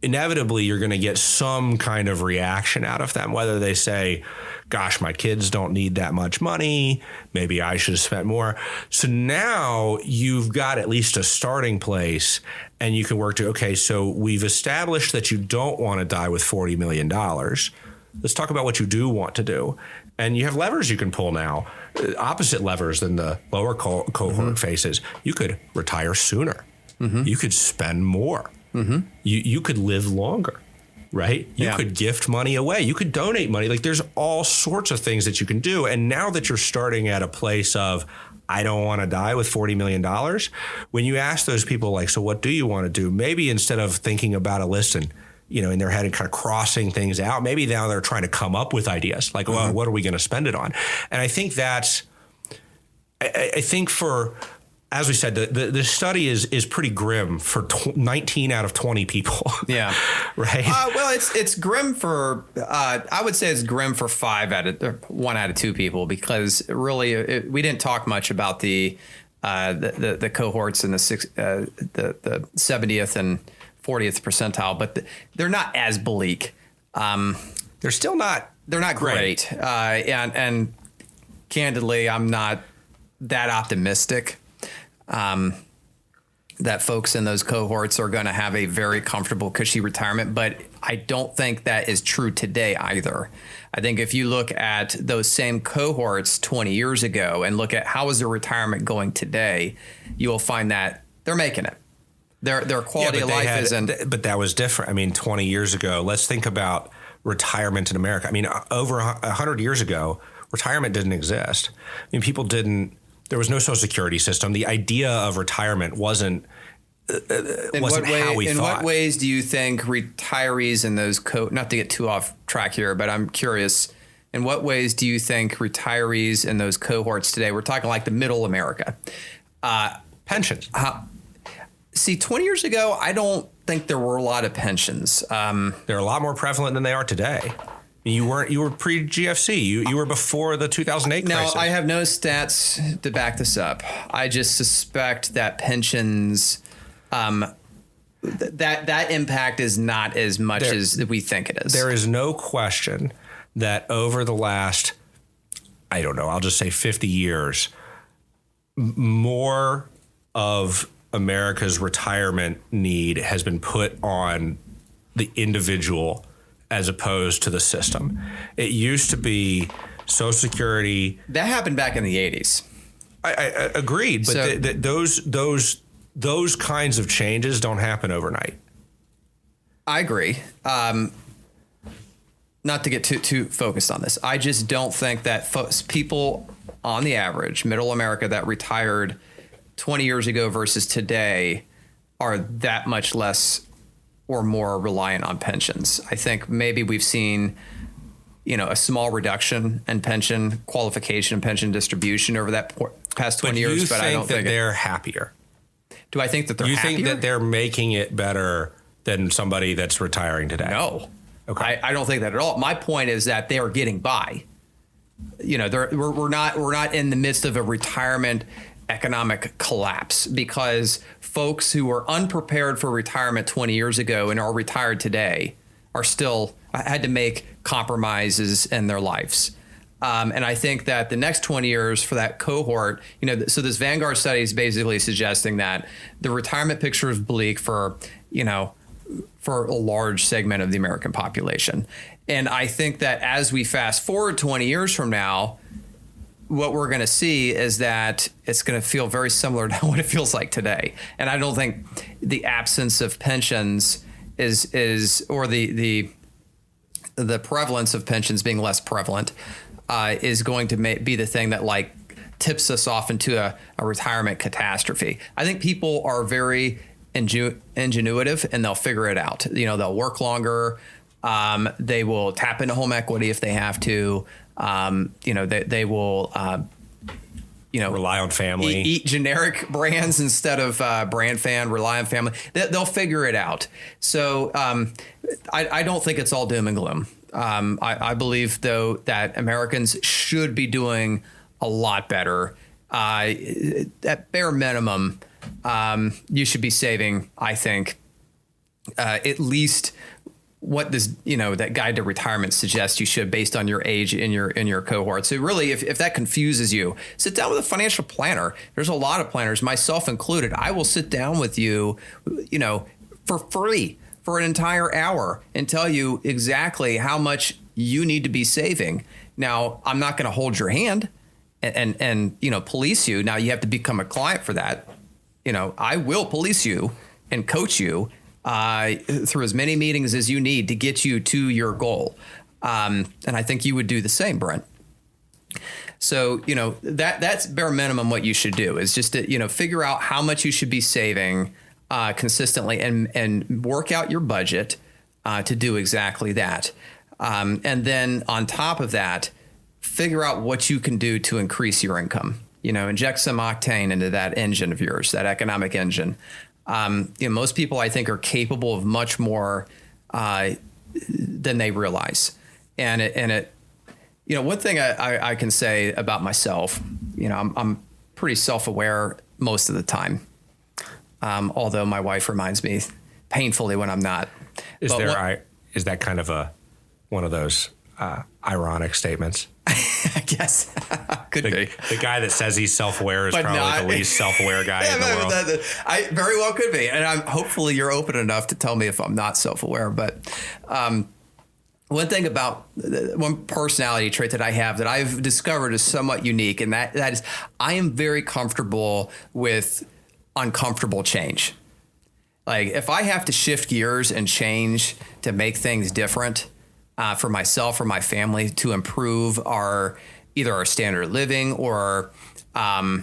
Inevitably, you're going to get some kind of reaction out of them, whether they say, gosh, my kids don't need that much money, maybe I should have spent more. So now you've got at least a starting place, and you can work to, okay, so we've established that you don't want to die with $40 million. Let's talk about what you do want to do. And you have levers you can pull now, opposite levers than the lower cohort faces. You could retire sooner. Mm-hmm. You could spend more. you could live longer, right? You could gift money away. You could donate money. Like there's all sorts of things that you can do. And now that you're starting at a place of, I don't want to die with $40 million. When you ask those people like, so what do you want to do? Maybe instead of thinking about a list and, in their head and kind of crossing things out, maybe now they're trying to come up with ideas like, well, what are we going to spend it on? And I think that's, I think for, as we said, the study is pretty grim for 19 out of 20 people. Yeah. Right. Well, it's grim for, I would say it's grim for 1 out of 2 people, because really we didn't talk much about the cohorts in the 70th and 40th percentile, but they're not as bleak. They're still not. They're not great. And candidly, I'm not that optimistic that folks in those cohorts are going to have a very comfortable, cushy retirement. But I don't think that is true today either. I think if you look at those same cohorts 20 years ago and look at how is their retirement going today, you will find that they're making it. Their quality of life isn't. But that was different. I mean, 20 years ago, let's think about retirement in America. I mean, over 100 years ago, retirement didn't exist. I mean, there was no social security system. The idea of retirement wasn't how we thought. In what ways do you think retirees in those not to get too off track here, but I'm curious, in what ways do you think retirees in those cohorts today, we're talking like the middle America, pensions? See, 20 years ago, I don't think there were a lot of pensions. They're a lot more prevalent than they are today. You were pre-GFC. You were before the 2008 crisis. No, I have no stats to back this up. I just suspect that pensions, that impact is not as much as we think it is. There is no question that over the last, I don't know, I'll just say 50 years, more of America's retirement need has been put on the individual as opposed to the system. It used to be Social Security. That happened back in the 80s. I agreed, but those kinds of changes don't happen overnight. I agree. Not to get too focused on this. I just don't think that people on the average, middle America, that retired 20 years ago versus today are that much less or more reliant on pensions. I think maybe we've seen, a small reduction in pension qualification and pension distribution over that past 20 years. But I don't think they're happier. Do I think that they're happier? You think that they're making it better than somebody that's retiring today? No. Okay. I don't think that at all. My point is that they are getting by. We're not in the midst of a retirement economic collapse, because folks who were unprepared for retirement 20 years ago and are retired today are still had to make compromises in their lives. And I think that the next 20 years for that cohort, so this Vanguard study is basically suggesting that the retirement picture is bleak for a large segment of the American population. And I think that as we fast forward 20 years from now, what we're going to see is that it's going to feel very similar to what it feels like today. And I don't think the absence of pensions or the prevalence of pensions being less prevalent is going to be the thing that tips us off into a retirement catastrophe. I think people are very ingenuitive and they'll figure it out. They'll work longer. They will tap into home equity if they have to. They will, rely on family, eat generic brands instead of brand fan, rely on family. They'll figure it out. So I don't think it's all doom and gloom. I believe, though, that Americans should be doing a lot better. At bare minimum, you should be saving, I think, at least what this, that guide to retirement suggests you should, based on your age in your cohort. So really, if that confuses you, sit down with a financial planner. There's a lot of planners, myself included. I will sit down with you, for free for an entire hour and tell you exactly how much you need to be saving. Now, I'm not going to hold your hand and police you. Now, you have to become a client for that. I will police you and coach you through as many meetings as you need to get you to your goal. And I think you would do the same, Brent. So, that's bare minimum what you should do is just to, figure out how much you should be saving consistently and work out your budget to do exactly that. And then on top of that, figure out what you can do to increase your income. Inject some octane into that engine of yours, that economic engine. Most people, I think, are capable of much more than they realize. And one thing I can say about myself, I'm pretty self-aware most of the time. Although my wife reminds me painfully when I'm not. Is that kind of one of those ironic statements? I guess could be. The guy that says he's self-aware is probably the least self-aware guy in the world. I very well could be, and hopefully you're open enough to tell me if I'm not self-aware. But one thing about one personality trait that I have that I've discovered is somewhat unique, and that is I am very comfortable with uncomfortable change. Like if I have to shift gears and change to make things different for myself or my family to improve either our standard of living or our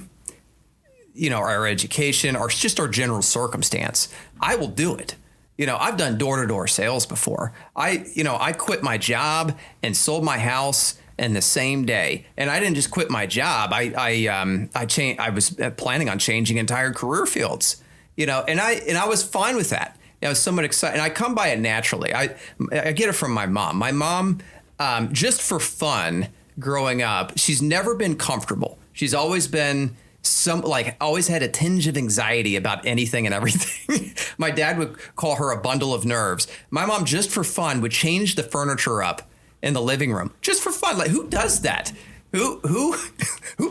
education or just our general circumstance, I will do it. I've done door-to-door sales before. I quit my job and sold my house in the same day. And I didn't just quit my job. I was planning on changing entire career fields, and I was fine with that. I was somewhat excited, and I come by it naturally. I get it from my mom. My mom, just for fun, growing up, she's never been comfortable. She's always been always had a tinge of anxiety about anything and everything. My dad would call her a bundle of nerves. My mom, just for fun, would change the furniture up in the living room, just for fun. Like, who does that? Who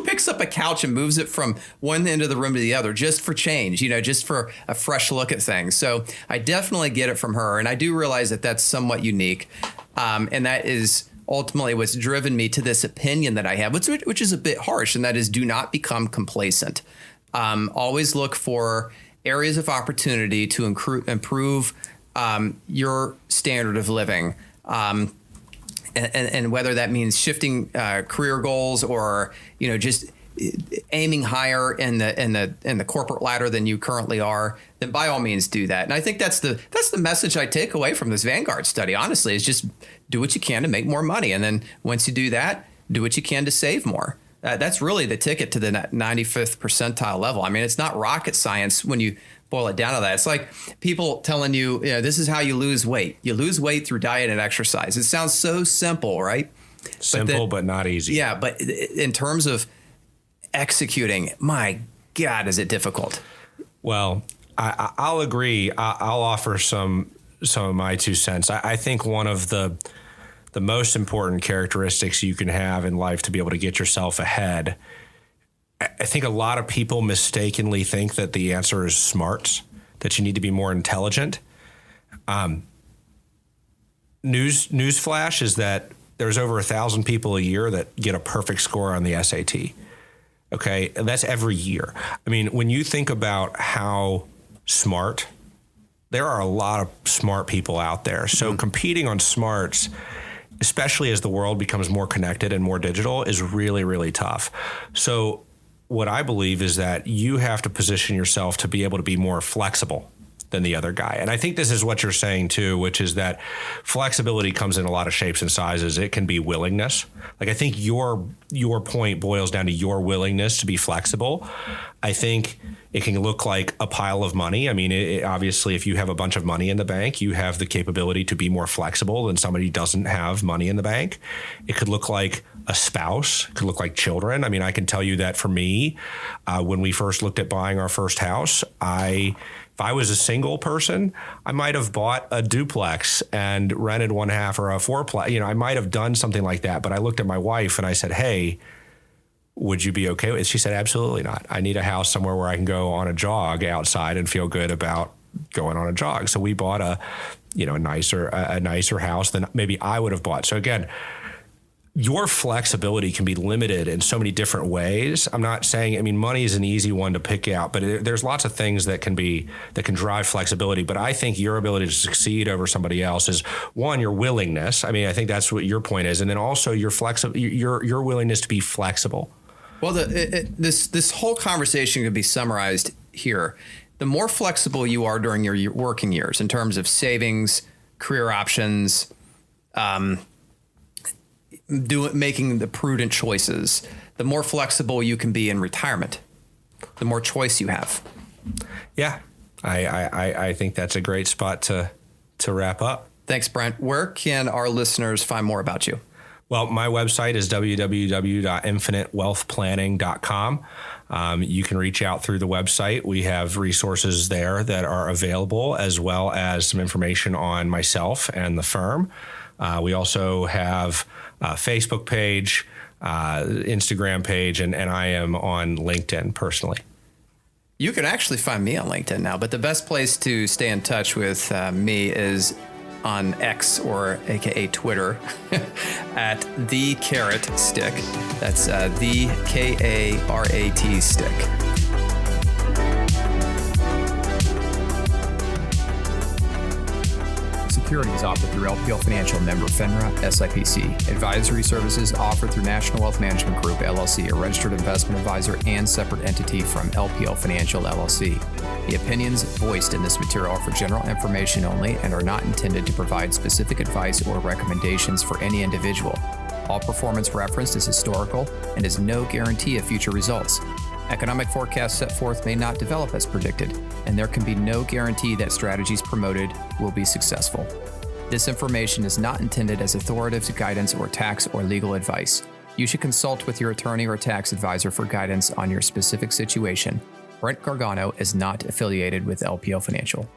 picks up a couch and moves it from one end of the room to the other just for change, just for a fresh look at things. So I definitely get it from her. And I do realize that that's somewhat unique. And that is ultimately what's driven me to this opinion that I have, which is a bit harsh, and that is do not become complacent. Always look for areas of opportunity to improve your standard of living. And whether that means shifting career goals or just aiming higher in the corporate ladder than you currently are, then by all means do that. And I think that's the message I take away from this Vanguard study. Honestly, is just do what you can to make more money, and then once you do that, do what you can to save more. That's really the ticket to the 95th percentile level. I mean, it's not rocket science when you boil it down to that. It's like people telling you, this is how you lose weight. You lose weight through diet and exercise. It sounds so simple, right? Simple, but not easy. Yeah, but in terms of executing, my God, is it difficult? Well, I'll agree. I'll offer some of my 2 cents. I think one of the most important characteristics you can have in life to be able to get yourself ahead, I think a lot of people mistakenly think that the answer is smarts, that you need to be more intelligent. Newsflash is that there's over 1,000 people a year that get a perfect score on the SAT. Okay, and that's every year. I mean, when you think about how smart, there are a lot of smart people out there. So competing on smarts, especially as the world becomes more connected and more digital, is really, really tough. So what I believe is that you have to position yourself to be able to be more flexible than the other guy. And I think this is what you're saying too, which is that flexibility comes in a lot of shapes and sizes. It can be willingness. Like, I think your point boils down to your willingness to be flexible. I think it can look like a pile of money. I mean, obviously, if you have a bunch of money in the bank, you have the capability to be more flexible than somebody who doesn't have money in the bank. It could look like a spouse. It could look like children. I mean, I can tell you that for me, when we first looked at buying our first house, if I was a single person, I might have bought a duplex and rented one half or a fourplex. I might have done something like that. But I looked at my wife and I said, hey, would you be okay with it? She said, absolutely not. I need a house somewhere where I can go on a jog outside and feel good about going on a jog. So we bought a nicer house than maybe I would have bought. So again, your flexibility can be limited in so many different ways. I'm not saying, I mean, money is an easy one to pick out, but there's lots of things that can drive flexibility. But I think your ability to succeed over somebody else is, one, your willingness. I mean, I think that's what your point is. And then also your willingness to be flexible. Well, this whole conversation could be summarized here. The more flexible you are during your working years in terms of savings, career options, making the prudent choices, the more flexible you can be in retirement, the more choice you have. Yeah, I think that's a great spot to wrap up. Thanks, Brent. Where can our listeners find more about you? Well, my website is www.infinitewealthplanning.com. You can reach out through the website. We have resources there that are available, as well as some information on myself and the firm. We also have a Facebook page, Instagram page, and I am on LinkedIn personally. You can actually find me on LinkedIn now, but the best place to stay in touch with me is on X, or AKA Twitter, at the Carrot Stick. That's the KARAT Stick. Securities offered through LPL Financial, member FINRA, SIPC. Advisory services offered through National Wealth Management Group, LLC, a registered investment advisor and separate entity from LPL Financial, LLC. The opinions voiced in this material are for general information only and are not intended to provide specific advice or recommendations for any individual. All performance referenced is historical and is no guarantee of future results. Economic forecasts set forth may not develop as predicted, and there can be no guarantee that strategies promoted will be successful. This information is not intended as authoritative guidance or tax or legal advice. You should consult with your attorney or tax advisor for guidance on your specific situation. Brent Gargano is not affiliated with LPL Financial.